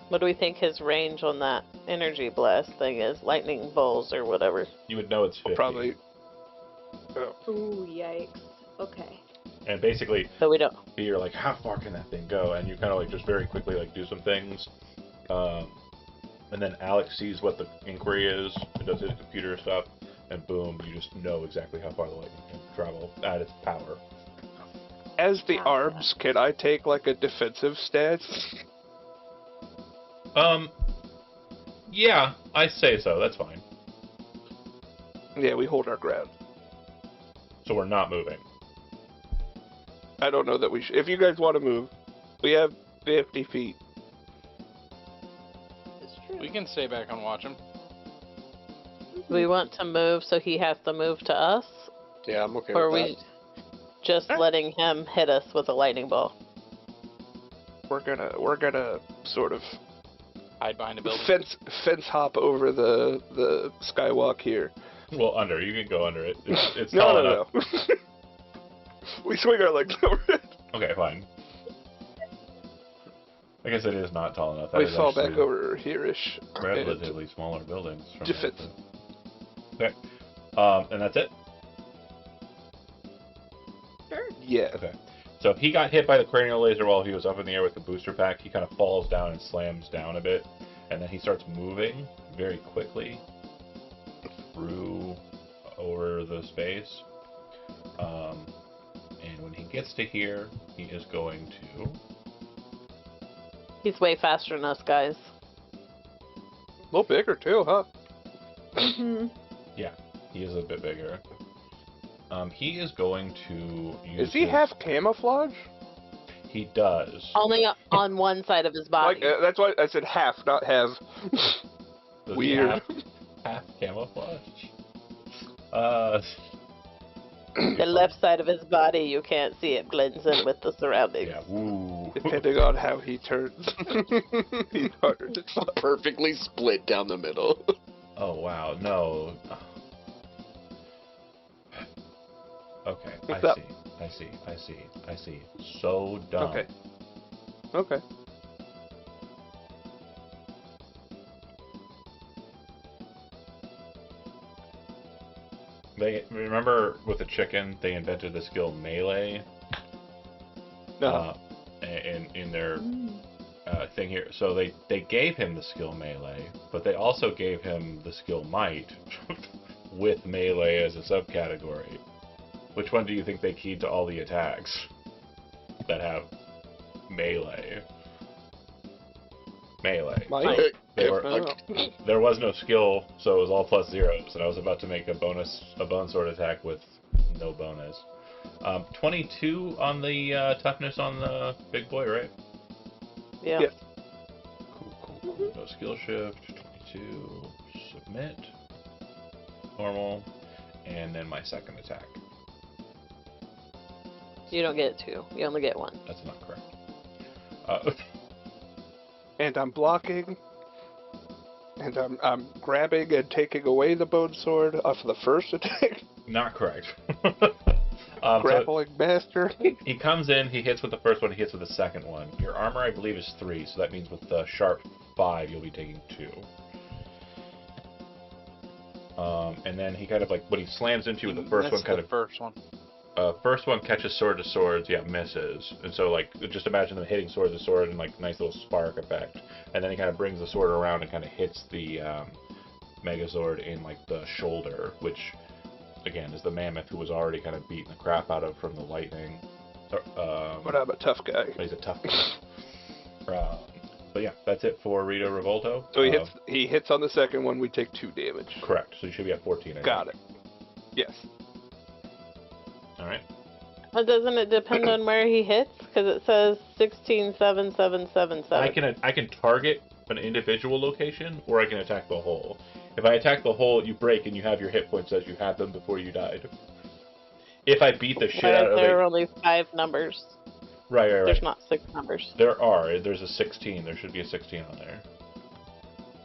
What do we think his range on that energy blast thing is? Lightning bolts or whatever. You would know it's 50. Probably. Ooh, yikes. Okay. And basically, But we don't. you're like, how far can that thing go? And you kind of like just very quickly like do some things. And then Alex sees what the inquiry is and does his computer stuff. And boom, you just know exactly how far the lightning can travel at its power. As the arms, can I take like a defensive stance? Yeah, I say so. That's fine. Yeah, we hold our ground. So we're not moving. I don't know that we should. If you guys want to move, we have 50 feet. It's true. We can stay back and watch him. We want to move, so he has to move to us? Yeah, I'm okay Or are with we just letting him hit us with a lightning ball? We're gonna sort of Hide behind a building. fence hop over the skywalk here. Well, under. You can go under it. It's No, tall no, enough. no. We swing our legs over it. Okay, fine. I guess it is not tall enough. That We is fall actually back over here-ish. relatively smaller buildings. From Defense. Okay. And that's it? Sure. Yeah. Okay. So he got hit by the cranial laser while he was up in the air with the booster pack. He kind of falls down and slams down a bit. And then he starts moving very quickly through over the space. And when he gets to here, he is going to... He's way faster than us, guys. A little bigger too, huh? Mm-hmm. Yeah, he is a bit bigger. He is going to use Is he his- half camouflage? He does. Only on one side of his body. Like that's why I said half, not have. Does he Weird. half camouflage? The left side of his body, you can't see it blends in with the surroundings. Yeah, woo. Depending on how he turns. He's harder to spot. Perfectly split down the middle. Oh, wow, no. Okay, What's up? I see. So dumb. Okay. Okay. They remember with the chicken, they invented the skill melee No. in their thing here. So they gave him the skill melee, but they also gave him the skill might with melee as a subcategory. Which one do you think they keyed to all the attacks that have melee? Melee. Might. They were, I don't know. there was no skill, so it was all plus zeros, and I was about to make a bone sword attack with no bonus. 22 on the toughness on the big boy, right? Yeah. Yeah. Cool. No skill shift. 22. Submit. Normal. And then my second attack. You don't get two. You only get one. That's not correct. And I'm blocking. And I'm grabbing and taking away the bone sword off the first attack. Not correct. Grappling master. He comes in, he hits with the first one, he hits with the second one. Your armor, I believe, is 3, so that means with the sharp 5, you'll be taking 2. And then he kind of like, when he slams into you with the first one, kind of... First one. First one catches sword to swords, yeah, misses. And so, like, just imagine them hitting sword to sword and, like, nice little spark effect. And then he kind of brings the sword around and kind of hits the Megazord in, like, the shoulder, which, again, is the mammoth who was already kind of beating the crap out of from the lightning. But I'm a tough guy. He's a tough guy. But yeah, that's it for Rito Revolto. So he hits on the second one, we take 2 damage. Correct. So you should be at 14. Got it. Yes. All right. But doesn't it depend on where he hits? Because it says 16, 7, 7, 7, 7. I can target an individual location, or I can attack the whole. If I attack the whole, you break and you have your hit points as you had them before you died. If I beat the shit out of there are only 5 numbers. Right. There's not 6 numbers. There's a 16. There should be a 16 on there.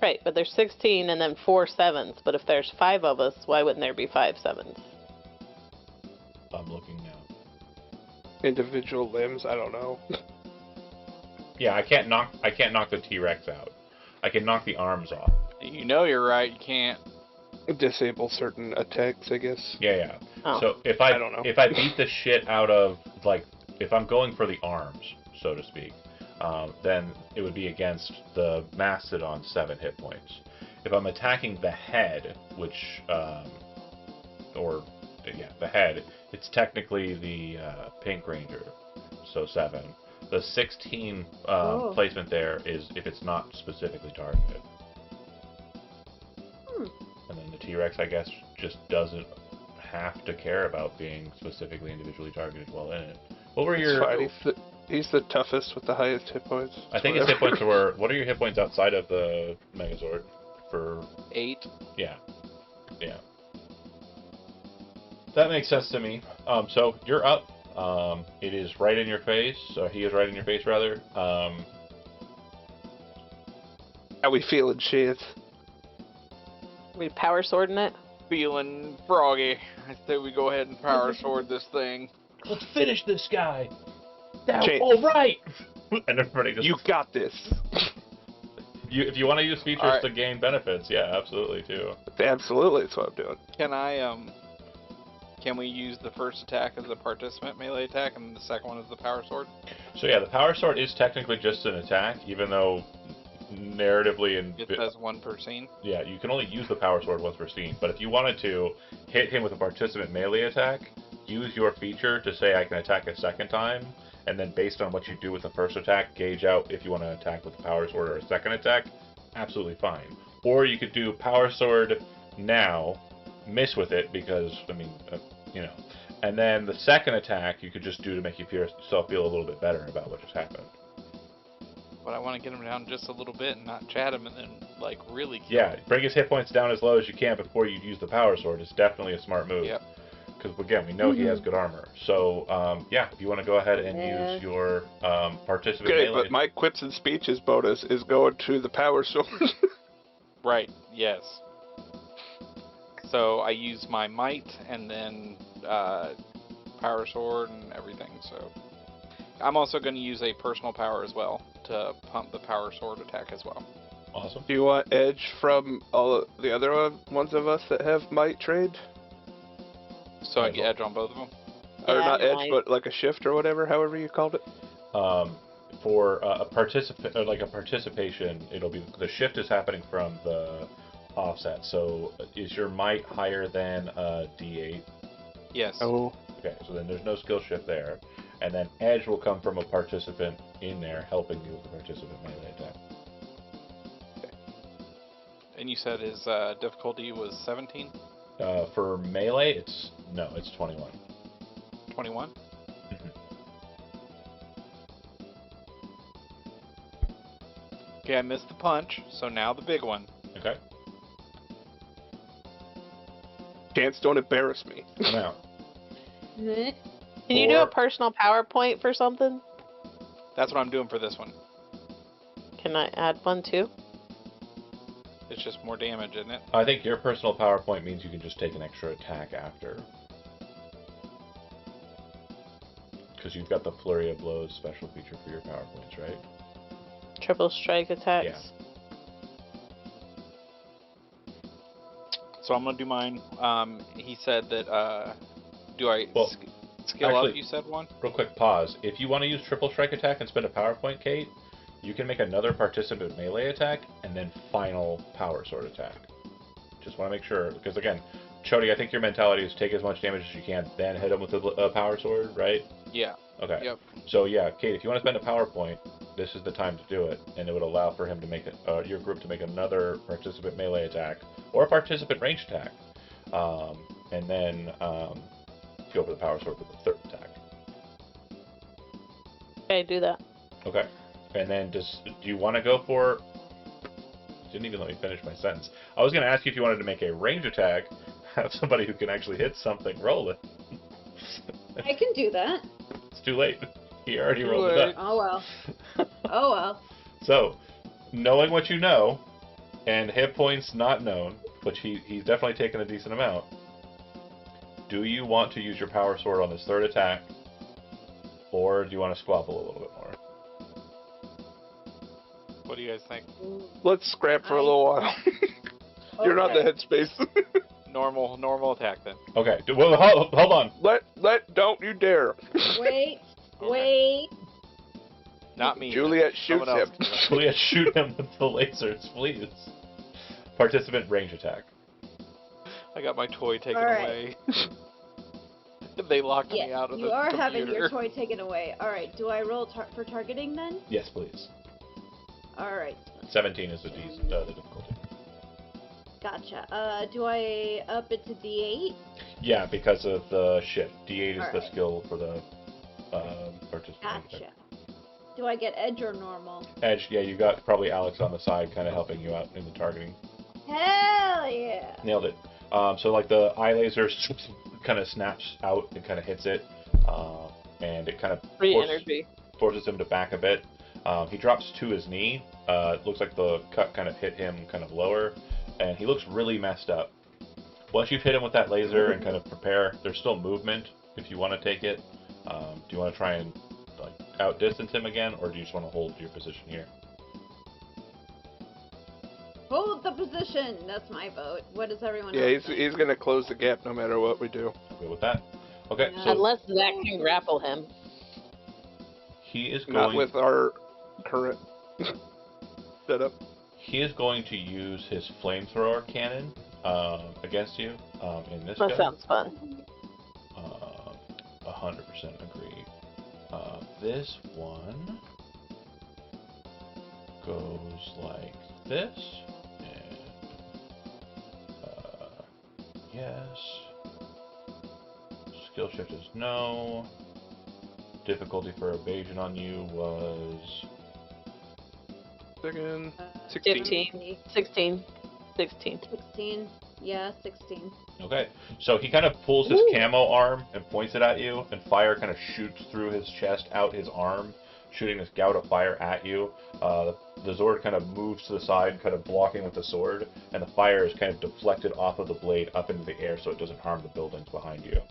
Right, but there's 16 and then 4 7s. But if there's 5 of us, why wouldn't there be 5 7s? I'm looking now. Individual limbs, I don't know. Yeah, I can't knock the T-Rex out. I can knock the arms off. You know you're right. You can't. Disable certain attacks, I guess. Yeah. Oh. So if I don't know. if I beat the shit out of, like, if I'm going for the arms, so to speak, then it would be against the Mastodon's 7 hit points. If I'm attacking the head, which, the head, it's technically the Pink Ranger, so 7. The 16 placement there is if it's not specifically targeted. And then the T-Rex, I guess, just doesn't have to care about being specifically individually targeted while in it. What were your... He's the toughest with the highest hit points. I think his hit points were... What are your hit points outside of the Megazord? For... 8. Yeah. That makes sense to me. So, you're up. It is right in your face. He is right in your face, rather. How we feeling, Shith? We power swording it? Feeling froggy. I say we go ahead and power sword this thing. Let's finish this guy. That's Chase. all right. And everybody just... You got this. if you want to use features Alright. to gain benefits, yeah, absolutely, too. Absolutely, that's what I'm doing. Can we use the first attack as a participant melee attack and the second one as the power sword? So yeah, the power sword is technically just an attack, even though narratively and... It says 1 per scene. Yeah, you can only use the power sword once per scene, but if you wanted to hit him with a participant melee attack, use your feature to say I can attack a second time, and then based on what you do with the first attack, gauge out if you want to attack with the power sword or a second attack, absolutely fine. Or you could do power sword now, miss with it because, and then the second attack you could just do to make yourself feel a little bit better about what just happened. But I want to get him down just a little bit and not chat him and then, really kill Yeah, him. bring his hit points down as low as you can before you use the power sword. It's definitely a smart move. Yep. Because, again, we know he has good armor. So, if you want to go ahead and use your participant Okay, melee... but my quips and speeches bonus is going to the power sword. Right, yes. So I use my might and then power sword and everything, so... I'm also going to use a personal power as well to pump the power sword attack as well. Awesome. Do you want edge from all the other ones of us that have might trade? So I get edge on both of them? Or Yeah, not edge, might. but like a shift or whatever, however you called it. For a participation, it'll be... The shift is happening from the offset. So, is your might higher than D8? Yes. Oh. Okay, so then there's no skill shift there. And then edge will come from a participant in there helping you with the participant melee attack. And you said his difficulty was 17? For melee, it's 21. 21? Okay, I missed the punch, so now the big one. Okay. Chance, don't embarrass me. Now, Can you do a personal PowerPoint for something? That's what I'm doing for this one. Can I add one too? It's just more damage, isn't it? I think your personal PowerPoint means you can just take an extra attack after. Because you've got the Flurry of Blows special feature for your PowerPoints, right? Triple strike attacks. Yeah. So I'm going to do mine. He said that, do I skill actually, up, you said one? Real quick, pause. If you want to use triple strike attack and spend a PowerPoint, Kate, you can make another participant melee attack and then final power sword attack. Just want to make sure, because again, Chody, I think your mentality is take as much damage as you can, then hit him with the power sword, right? Yeah. Okay. Yep. So yeah, Kate, if you want to spend a power point, this is the time to do it, and it would allow for him to make your group to make another participant melee attack or a participant range attack, and then go for the power sword with the third attack. Okay, do that. Okay. And then do you want to go for? Didn't even let me finish my sentence. I was going to ask you if you wanted to make a range attack, have somebody who can actually hit something roll it. I can do that. It's too late. He already Too rolled it late. up. Oh well. Oh well. So, knowing what you know, and hit points not known, which he's definitely taken a decent amount, do you want to use your power sword on this third attack, or do you want to squabble a little bit more? What do you guys think? Let's scrap for a little while. You're not the headspace. Normal attack then. Okay, well, hold on. Don't you dare. Wait. Okay. Wait. Not me. Juliet shoots Someone else him. can do it. Please shoot him with the lasers, please. Participant range attack. I got my toy taken All right. away. They locked Yes, me out of you the are computer. having your toy taken away. All right. Do I roll for targeting then? Yes, please. All right. 17 is the difficulty. Gotcha. Do I up it to D8? Yeah, because of the shift. D8 is the Alright. skill for the participant. Gotcha. Do I get edge or normal? Edge, yeah, you got probably Alex on the side kind of helping you out in the targeting. Hell yeah! Nailed it. So like the eye laser kind of snaps out and kind of hits it, and it kind of Free energy. forces him to back a bit. He drops to his knee. It looks like the cut kind of hit him kind of lower, and he looks really messed up. Once you've hit him with that laser and kind of prepare, there's still movement if you want to take it. Do you want to try and like outdistance him again, or do you just want to hold your position here? Hold the position! That's my vote. What does everyone Yeah, else think? he's gonna close the gap no matter what we do. Okay with that? Okay, Yeah. so Unless Zach can grapple him. he is Not going. with our current setup. He is going to use his flamethrower cannon against you in this That go. sounds fun. 100% agree. This one goes like this, and yes. Skill shift is no. Difficulty for evasion on you was Second, 15. 16. 16. 16. Yeah, 16. okay. So he kind of pulls his Ooh. camo arm and points it at you, and fire kind of shoots through his chest out his arm, shooting this gout of fire at you. The Zord kind of moves to the side, kind of blocking with the sword, and the fire is kind of deflected off of the blade up into the air so it doesn't harm the buildings behind you.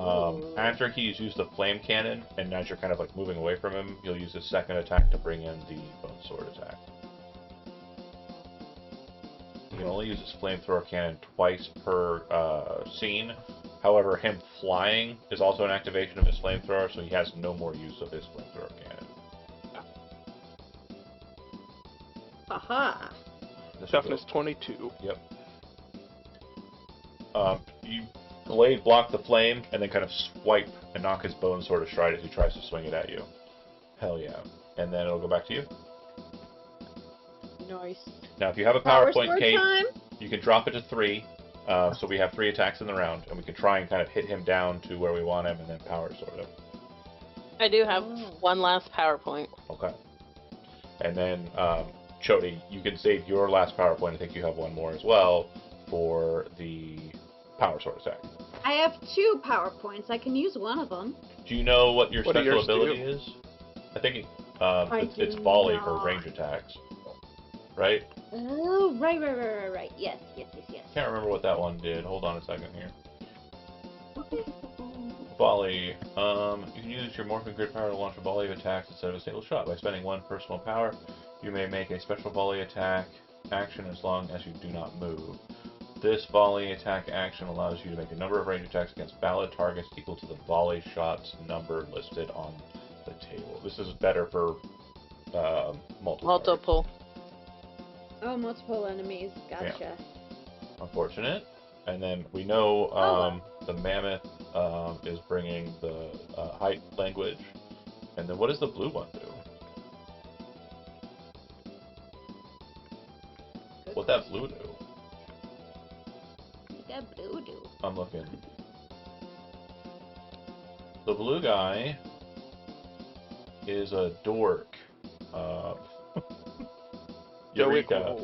Ooh. After he's used the flame cannon, and as you're kind of like moving away from him, he'll use his second attack to bring in the bone sword attack. He can only use his flamethrower cannon twice per scene. However, him flying is also an activation of his flamethrower, so he has no more use of his flamethrower cannon. Aha! This will toughness go- 22. Yep. You blade block the flame and then kind of swipe and knock his bone sword astride as he tries to swing it at you. Hell yeah. And then it'll go back to you. Nice. Now, if you have a Power PowerPoint, sword Kate, time? you can drop it to 3. So we have 3 attacks in the round, and we can try and kind of hit him down to where we want him and then power sword him. I do have Oh. one last PowerPoint. Okay. And then, Chody, you can save your last PowerPoint. I think you have one more as well for the power sword attack. I have 2 PowerPoints. I can use one of them. Do you know what your What do special yours do? ability is? I think it's do volley for not. range attacks, right? Oh, right. Yes. Can't remember what that one did. Hold on a second here. Volley. You can use your Morphin Grid power to launch a volley of attacks instead of a single shot. By spending 1 personal power, you may make a special volley attack action as long as you do not move. This volley attack action allows you to make a number of range attacks against valid targets equal to the volley shots number listed on the table. This is better for multiple. Multiple. Oh, multiple enemies. Gotcha. Unfortunate. And then we know Oh. the mammoth is bringing the height language. And then what does the blue one do? What that blue do? What that blue do? I'm looking. The blue guy is a dork. Eureka.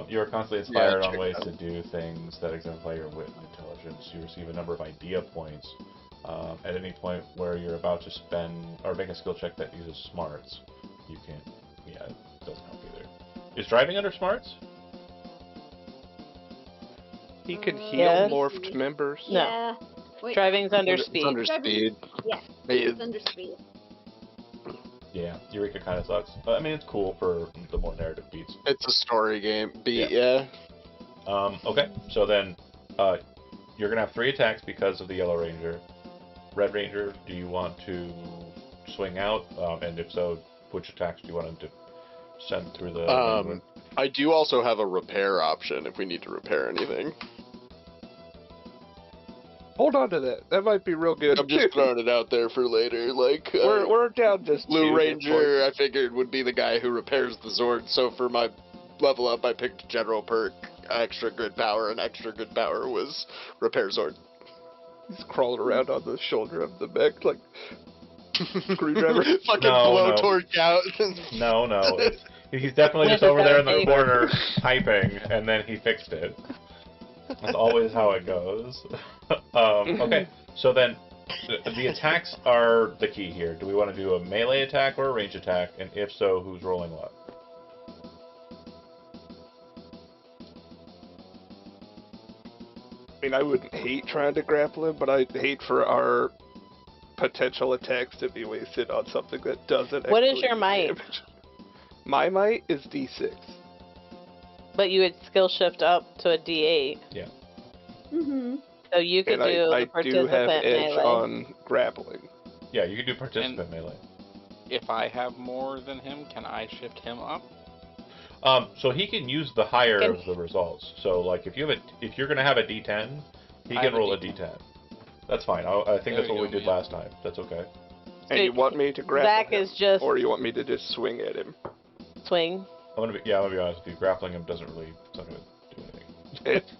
You are constantly inspired on check ways it to do things that exemplify your wit and intelligence. You receive a number of idea points at any point where you're about to spend or make a skill check that uses smarts. You can, yeah, it doesn't help either. Is driving under smarts? He can heal Yes. morphed members. No. Yeah. Wait. Driving's under It's speed. under Driving- speed. Yeah. It- It's under speed. Yeah, Eureka kind of sucks. But I mean, it's cool for the more narrative beats. It's a story game. Yeah. Yeah. Okay, so then you're gonna have 3 attacks because of the Yellow Ranger. Red Ranger, do you want to swing out? And if so, which attacks do you want him to send through the? I do also have a repair option if we need to repair anything. Hold on to that. That might be real good. I'm just throwing it out there for later. Like we're down just Blue 2 hit Ranger, I figured would be the guy who repairs the Zord. So for my level up, I picked a general perk, extra good power, and extra good power was repair Zord. points. He's crawling around on the shoulder of the mech like screwdriver. Fucking No, blowtorch out. No, he's definitely just Yeah, over there in the okay. corner typing, and then he fixed it. That's always how it goes. Okay, so then the attacks are the key here. Do we want to do a melee attack or a range attack? And if so, who's rolling what? I mean, I wouldn't hate trying to grapple him, but I'd hate for our potential attacks to be wasted on something that doesn't. What is actually your do might? damage. My might is D6. But you would skill shift up to a D8. Mm-hmm. So you could And do I the do participant have edge melee. on grappling. Yeah, you can do participant melee. If I have more than him, can I shift him up? So he can use the higher Can- of the results. So like if you're gonna have a D10, he I can have a roll a D10. D10. That's fine. I think There that's you what we go, did man. last time. That's okay. And you want me to grapple Zach him, is just or you want me to just swing at him? swing. I'm gonna be honest with you. Grappling him doesn't really do anything. It's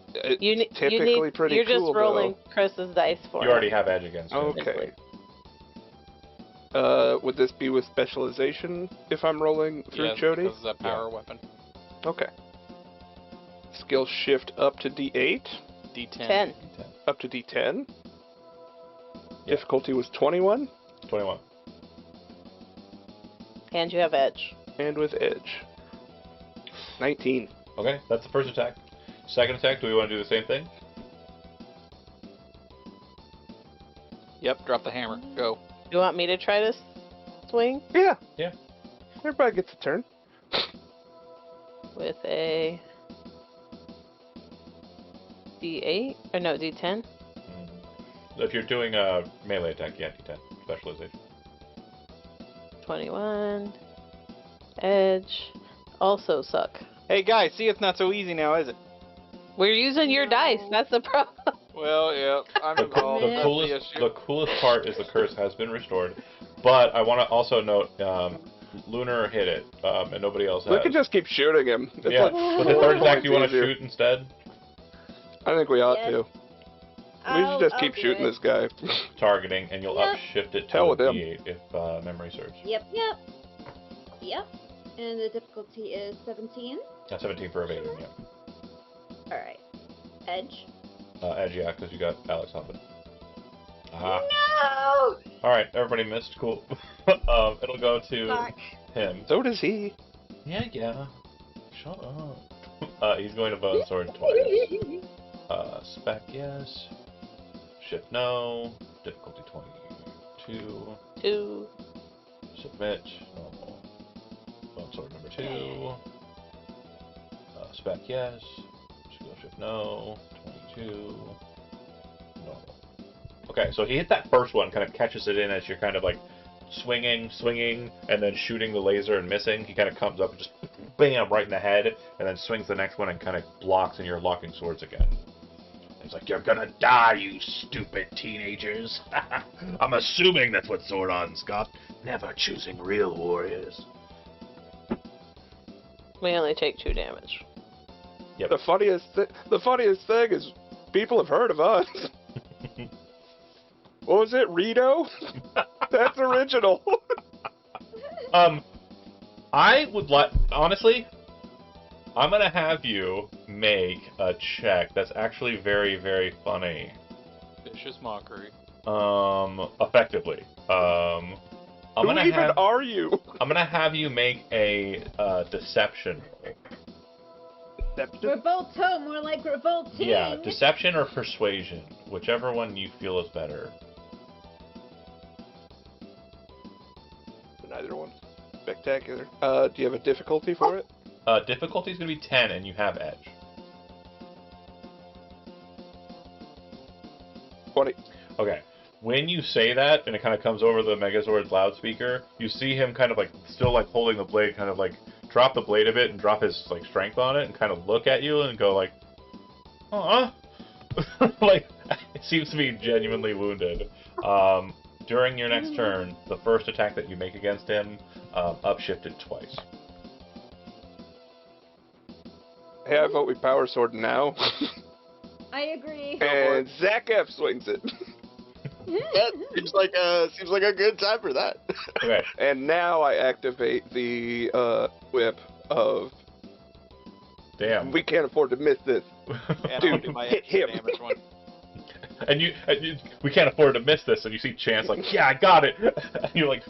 You, typically pretty You're cool, just rolling Chris's dice for You him. already have edge against him. Okay. Would this be with specialization if I'm rolling through Yes, Jody? because it's a power weapon. Okay. Skill shift up to D8, D10. 10. up to D10. Yeah. Difficulty was 21, 21. And you have edge. and with edge. 19. Okay, that's the first attack. Second attack, do we want to do the same thing? Yep, drop the hammer. Go. You want me to try to swing Yeah. Yeah. Everybody gets a turn. with a D8? Or no, D10? If you're doing a melee attack, yeah, D10. Specialization. 21. Edge. Also suck. Hey guys, see it's not so easy now, is it? We're using your dice. That's the problem. Well, yeah, I'm The, involved. the That's coolest, issue. the coolest part is the curse has been restored, but I want to also note, Lunar hit it, and nobody else has. We could just keep shooting him. It's yeah, like with the third 4 attack, do you want points to easier. shoot instead? I think we ought Yes. to. We should just keep shooting this guy. Targeting, and you'll Yep. upshift it to Hell a with him. D8 if memory serves. Yep. And the difficulty is 17. 17 for evading, yeah. Alright. Edge. Edge, yeah, because you got Alex Humpin. Aha. No! Alright, everybody missed. Cool. It'll go to Fuck. him. So does he. Yeah. Shut up. He's going to bone sword twice. Spec, yes. Shift, no. Difficulty 22. 2. Submit, normal. Bone sword number 2. Spec, yes. Skill shift, no. 22. Normal. Okay, so he hit that first one, kind of catches it in as you're kind of like swinging, and then shooting the laser and missing. He kind of comes up and just bam, right in the head, and then swings the next one and kind of blocks, and you're locking swords again. He's like, "You're gonna die, you stupid teenagers." I'm assuming that's what Zordon's got. Never choosing real warriors. We only take 2 damage. Yep. The funniest thing is people have heard of us. What was it, Rito? That's original. I would like, honestly, I'm gonna have you make a check that's actually very, very funny. Vicious mockery. Effectively. Who even are you? I'm gonna have you make a deception roll. Deception? Revolto, more like revolting. Yeah, deception or persuasion, whichever one you feel is better. Neither one. Spectacular. Do you have a difficulty for it? Difficulty is gonna be 10, and you have edge. 20. Okay. When you say that, and it kind of comes over the Megazord's loudspeaker, you see him kind of like still like holding the blade, kind of like drop the blade a bit and drop his like strength on it, and kind of look at you and go like, like it seems to be genuinely wounded. During your next turn, the first attack that you make against him, upshifted twice. Hey, I vote we power sword now. I agree. And Zach F swings it. That seems like a good time for that. Okay. And now I activate the whip of. Damn. We can't afford to miss this. And Dude, I'll do my hit extra him. damage one. And you, we can't afford to miss this. And you see Chance like, yeah, I got it. And you're like,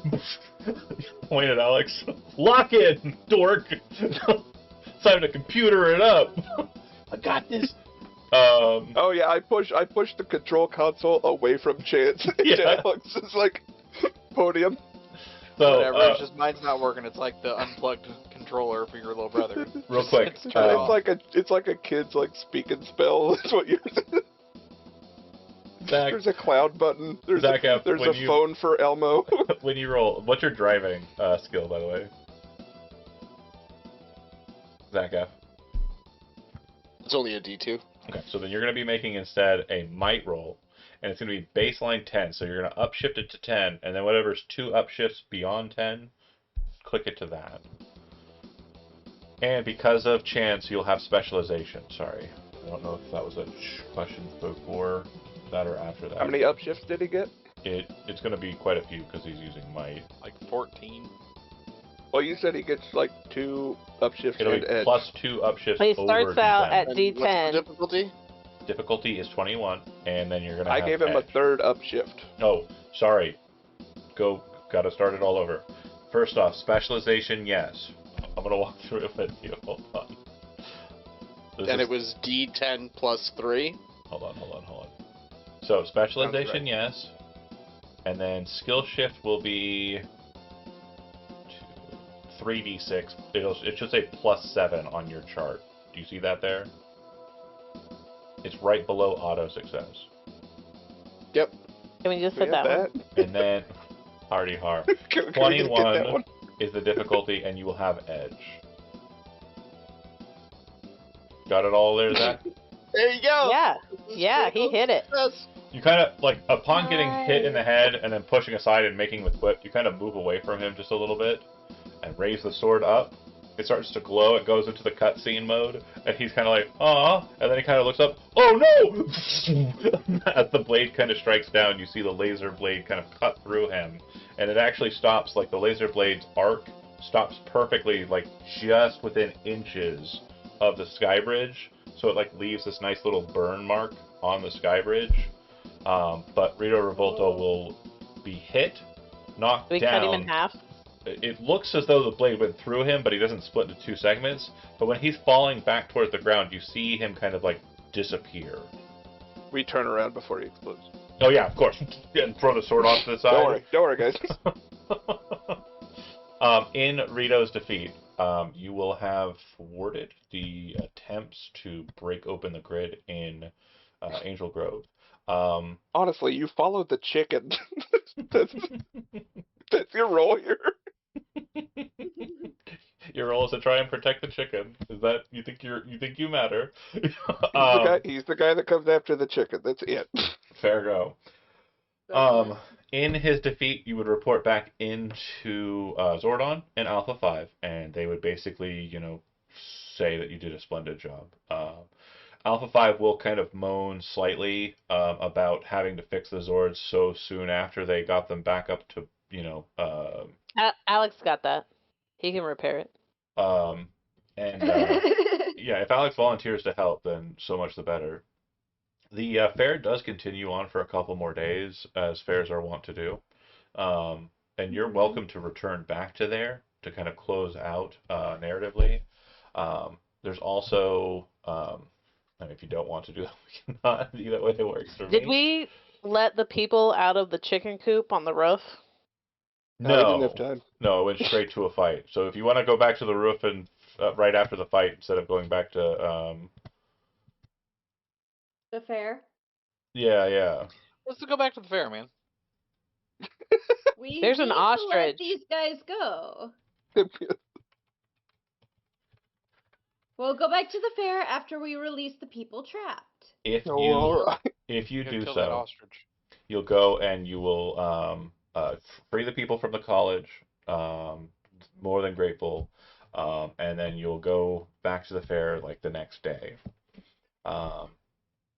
point at Alex, lock in, dork. It's time to computer it up. I got this. Oh yeah, I push the control console away from Chance. Yeah. Alex is like podium. So, Whatever, it's just mine's not working. It's like the unplugged controller for your little brother. real quick, It's turned off. It's like a kid's like speaking spell. That's what you're. Zach, There's a cloud button. There's Zach F, there's when a you- phone for Elmo. when you roll, what's your driving skill, by the way? Zach F. It's only a D2. Okay, so then you're going to be making instead a might roll, and it's going to be baseline 10. So you're going to upshift it to 10, and then whatever's 2 upshifts beyond 10, click it to that. And because of chance, you'll have specialization. Sorry, I don't know if that was a question before that or after that. How many upshifts did he get? It's going to be quite a few because he's using might. Like 14. Well, you said he gets like 2 upshifts It'll and be edge. plus 2 upshifts He over starts out D10. at And D10. what's the difficulty? Difficulty is 21, and then you're going to I have gave him a edge. 3rd upshift. Oh, sorry. Gotta start it all over. First off, specialization, yes. I'm gonna walk through it with you. Hold on. And it was D10 plus 3. Hold on. So, specialization, right. yes. And then skill shift will be 3d6. It should say plus 7 on your chart. Do you see that there? It's right below auto success. Yep. Can we just We hit have that one? And then, hardy har. Can we just get that 21 one? is the difficulty, and you will have edge. Got it all there, Zach? There you go. Yeah, he hit it. Yes. You kind of, like, upon getting hit in the head and then pushing aside and making the whip, you kind of move away from him just a little bit and raise the sword up. It starts to glow. It goes into the cutscene mode, and he's kind of like, "Aw," and then he kind of looks up. "Oh no!" As the blade kind of strikes down, you see the laser blade kind of cut through him, and it actually stops. Like the laser blade's arc stops perfectly, like just within inches of the sky bridge. So it like leaves this nice little burn mark on the sky bridge. But Rito Revolto will be hit, knocked We down. cut him in half. It looks as though the blade went through him, but he doesn't split into 2 segments. But when he's falling back towards the ground, you see him kind of like disappear. We turn around before he explodes. Oh yeah, of course. And throw the sword off to the side. Don't worry, guys. In Rito's defeat, you will have thwarted the attempts to break open the grid in Angel Grove. Honestly, you followed the chicken. That's your role here. Your role is to try and protect the chicken. Is that you think you matter? He's the guy that comes after the chicken. That's it. Fair go. Good one. In his defeat, you would report back into Zordon and Alpha 5, and they would basically, say that you did a splendid job. Alpha 5 will kind of moan slightly about having to fix the Zords so soon after they got them back up to, Alex got that. He can repair it. um, and yeah, if Alex volunteers to help, then so much the better. The fair does continue on for a couple more days, as fairs are wont to do. And you're welcome to return back to there to kind of close out narratively. There's also, and if you don't want to do that, we cannot. Either way it works for Did me. we let the people out of the chicken coop on the roof? No, I didn't have time. No, it went straight to a fight. So if you want to go back to the roof and right after the fight instead of going back to, The fair. yeah. Let's go back to the fair, man. We There's an need to let ostrich. these guys go. We'll go back to the fair after we release the people trapped. If Oh, you all right. if you Gotta do kill that so, ostrich. you'll go and you will free the people from the college. More than grateful. And then you'll go back to the fair like the next day.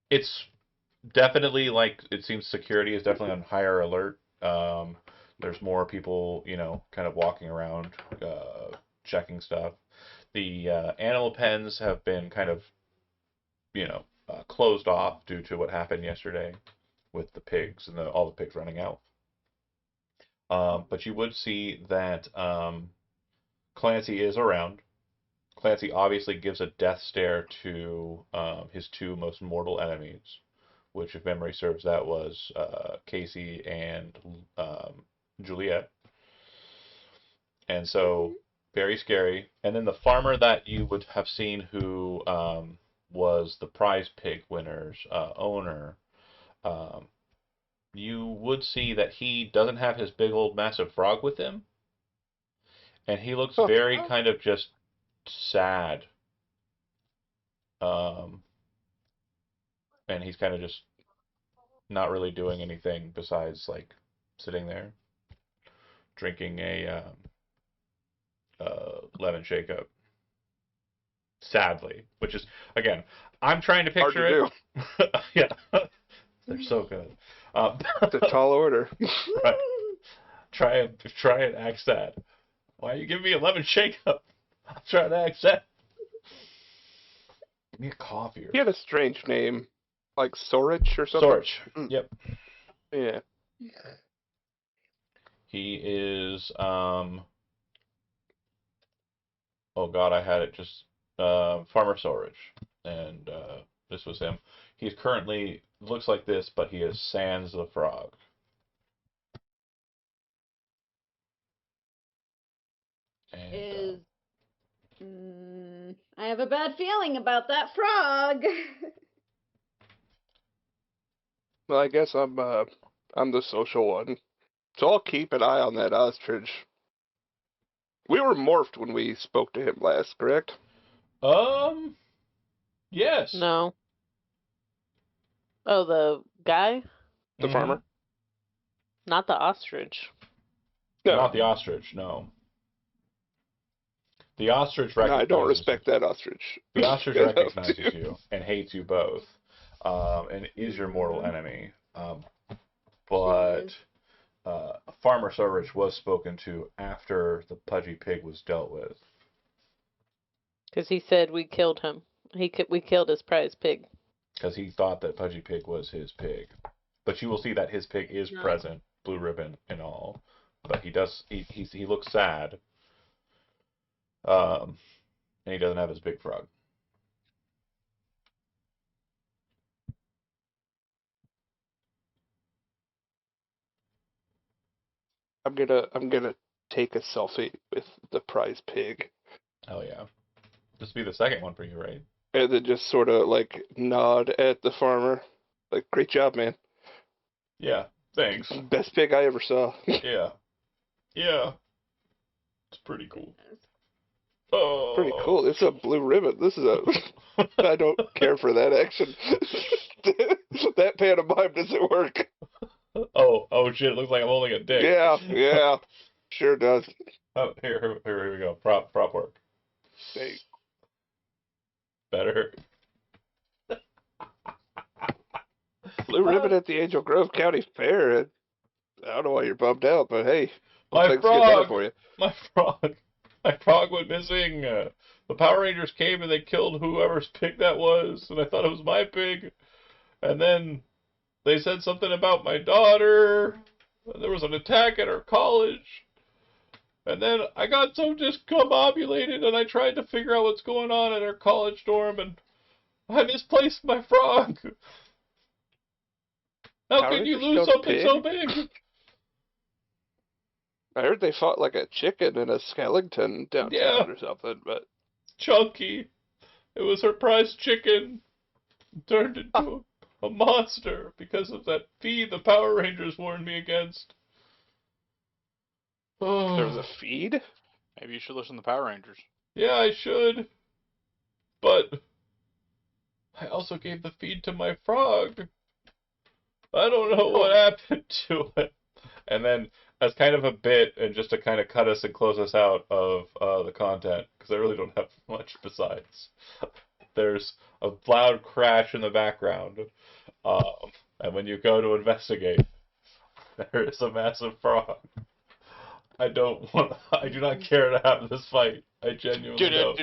It's definitely like it seems security is definitely on higher alert. There's more people, kind of walking around, checking stuff. The animal pens have been kind of, closed off due to what happened yesterday with the pigs and all the pigs running out. But you would see that Clancy is around. Clancy obviously gives a death stare to his two most mortal enemies, which, if memory serves, that was Casey and Juliet. And so, very scary. And then the farmer that you would have seen who was the prize pig winner's owner, you would see that he doesn't have his big old massive frog with him. And he looks very kind of just sad. And he's kind of just not really doing anything besides like sitting there drinking a lemon shake up. Sadly, which is again, I'm trying to Hard picture to it. Yeah, they're so good. It's a tall order. Right. Try and act sad. Why are you giving me a lemon shake up? I'm trying to act sad. Give me a coffee. He had a strange name, like Sorich or something. Sorich. Yep. Yeah. He is oh god, I had it just Farmer Sorich, and this was him. He's currently looks like this, but he is Sans the Frog. And, I have a bad feeling about that frog. Well, I guess I'm the social one, so I'll keep an eye on that ostrich. We were morphed when we spoke to him last, correct? yes. No. Oh, the guy? The farmer? Not the ostrich. No. Not the ostrich, no. The ostrich No, recognizes I don't respect that ostrich. The ostrich recognizes you and hates you both, and is your mortal enemy. But Farmer Sorich was spoken to after the pudgy pig was dealt with. Because he said we killed him. We killed his prize pig. Because he thought that pudgy pig was his pig. But you will see that his pig is present, blue ribbon and all. But he looks sad. And he doesn't have his big frog. I'm gonna take a selfie with the prize pig. Oh yeah. This will be the second one for you, right? And then just sort of like nod at the farmer. Like, great job, man. Yeah, thanks. Best pig I ever saw. Yeah. Yeah. It's pretty cool. Pretty cool. It's a blue ribbon. This is a. I don't care for that action. That pantomime doesn't work. Oh shit! It looks like I'm holding a dick. Yeah, sure does. Oh, here we go. Prop work. Hey, Better. blue ribbon at the Angel Grove County Fair. I don't know why you're bummed out, but hey, My things get better frog! for you. My frog! My frog went missing. The Power Rangers came and they killed whoever's pig that was, and I thought it was my pig. And then they said something about my daughter. And there was an attack at her college. And then I got so discombobulated and I tried to figure out what's going on at her college dorm and I misplaced my frog. How Power could you Rangers lose killed a something pig? so big? I heard they fought like a chicken and a skeleton downtown Yeah. or something, but Chunky. It was her prize chicken. Turned into a monster because of that feed the Power Rangers warned me against. Oh. there was a feed? Maybe you should listen to Power Rangers. Yeah, I should. But I also gave the feed to my frog. I don't know what happened to it. And then, as kind of a bit, and just to kind of cut us and close us out of the content, because I really don't have much besides, there's a loud crash in the background. And when you go to investigate, there is a massive frog. I do not care to have this fight. I genuinely don't.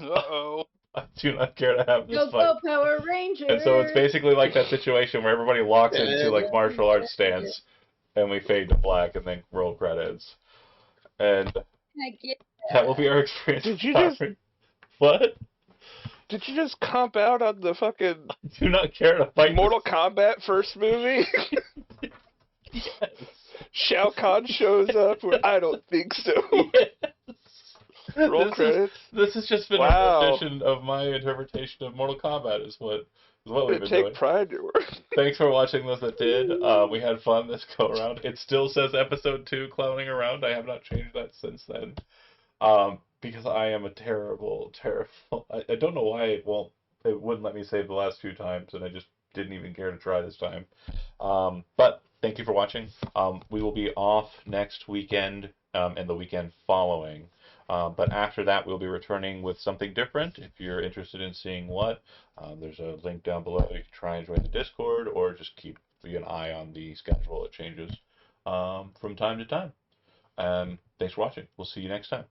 Uh-oh. I do not care to have this Go fight. Power Rangers! And so it's basically like that situation where everybody locks into like martial arts stance, and we fade to black, and then roll credits. And I get that will be our experience. Did you with just- Power- What? Did you just comp out on the fucking I do not care to fight. Mortal Kombat first movie? Yes. Shao Kahn shows up. I don't think so. Yes. Roll This credits. This has just been Wow. a rendition of my interpretation of Mortal Kombat. Is what we've been doing. Take pride in your work. Thanks for watching those that did. We had fun this go around. It still says episode 2 clowning around. I have not changed that since then. Because I am a terrible. I don't know why it wouldn't let me save the last few times, and I just didn't even care to try this time. But thank you for watching. We will be off next weekend and the weekend following. But after that, we'll be returning with something different. If you're interested in seeing what, there's a link down below. You can try and join the Discord, or just keep an eye on the schedule. It changes from time to time. Thanks for watching. We'll see you next time.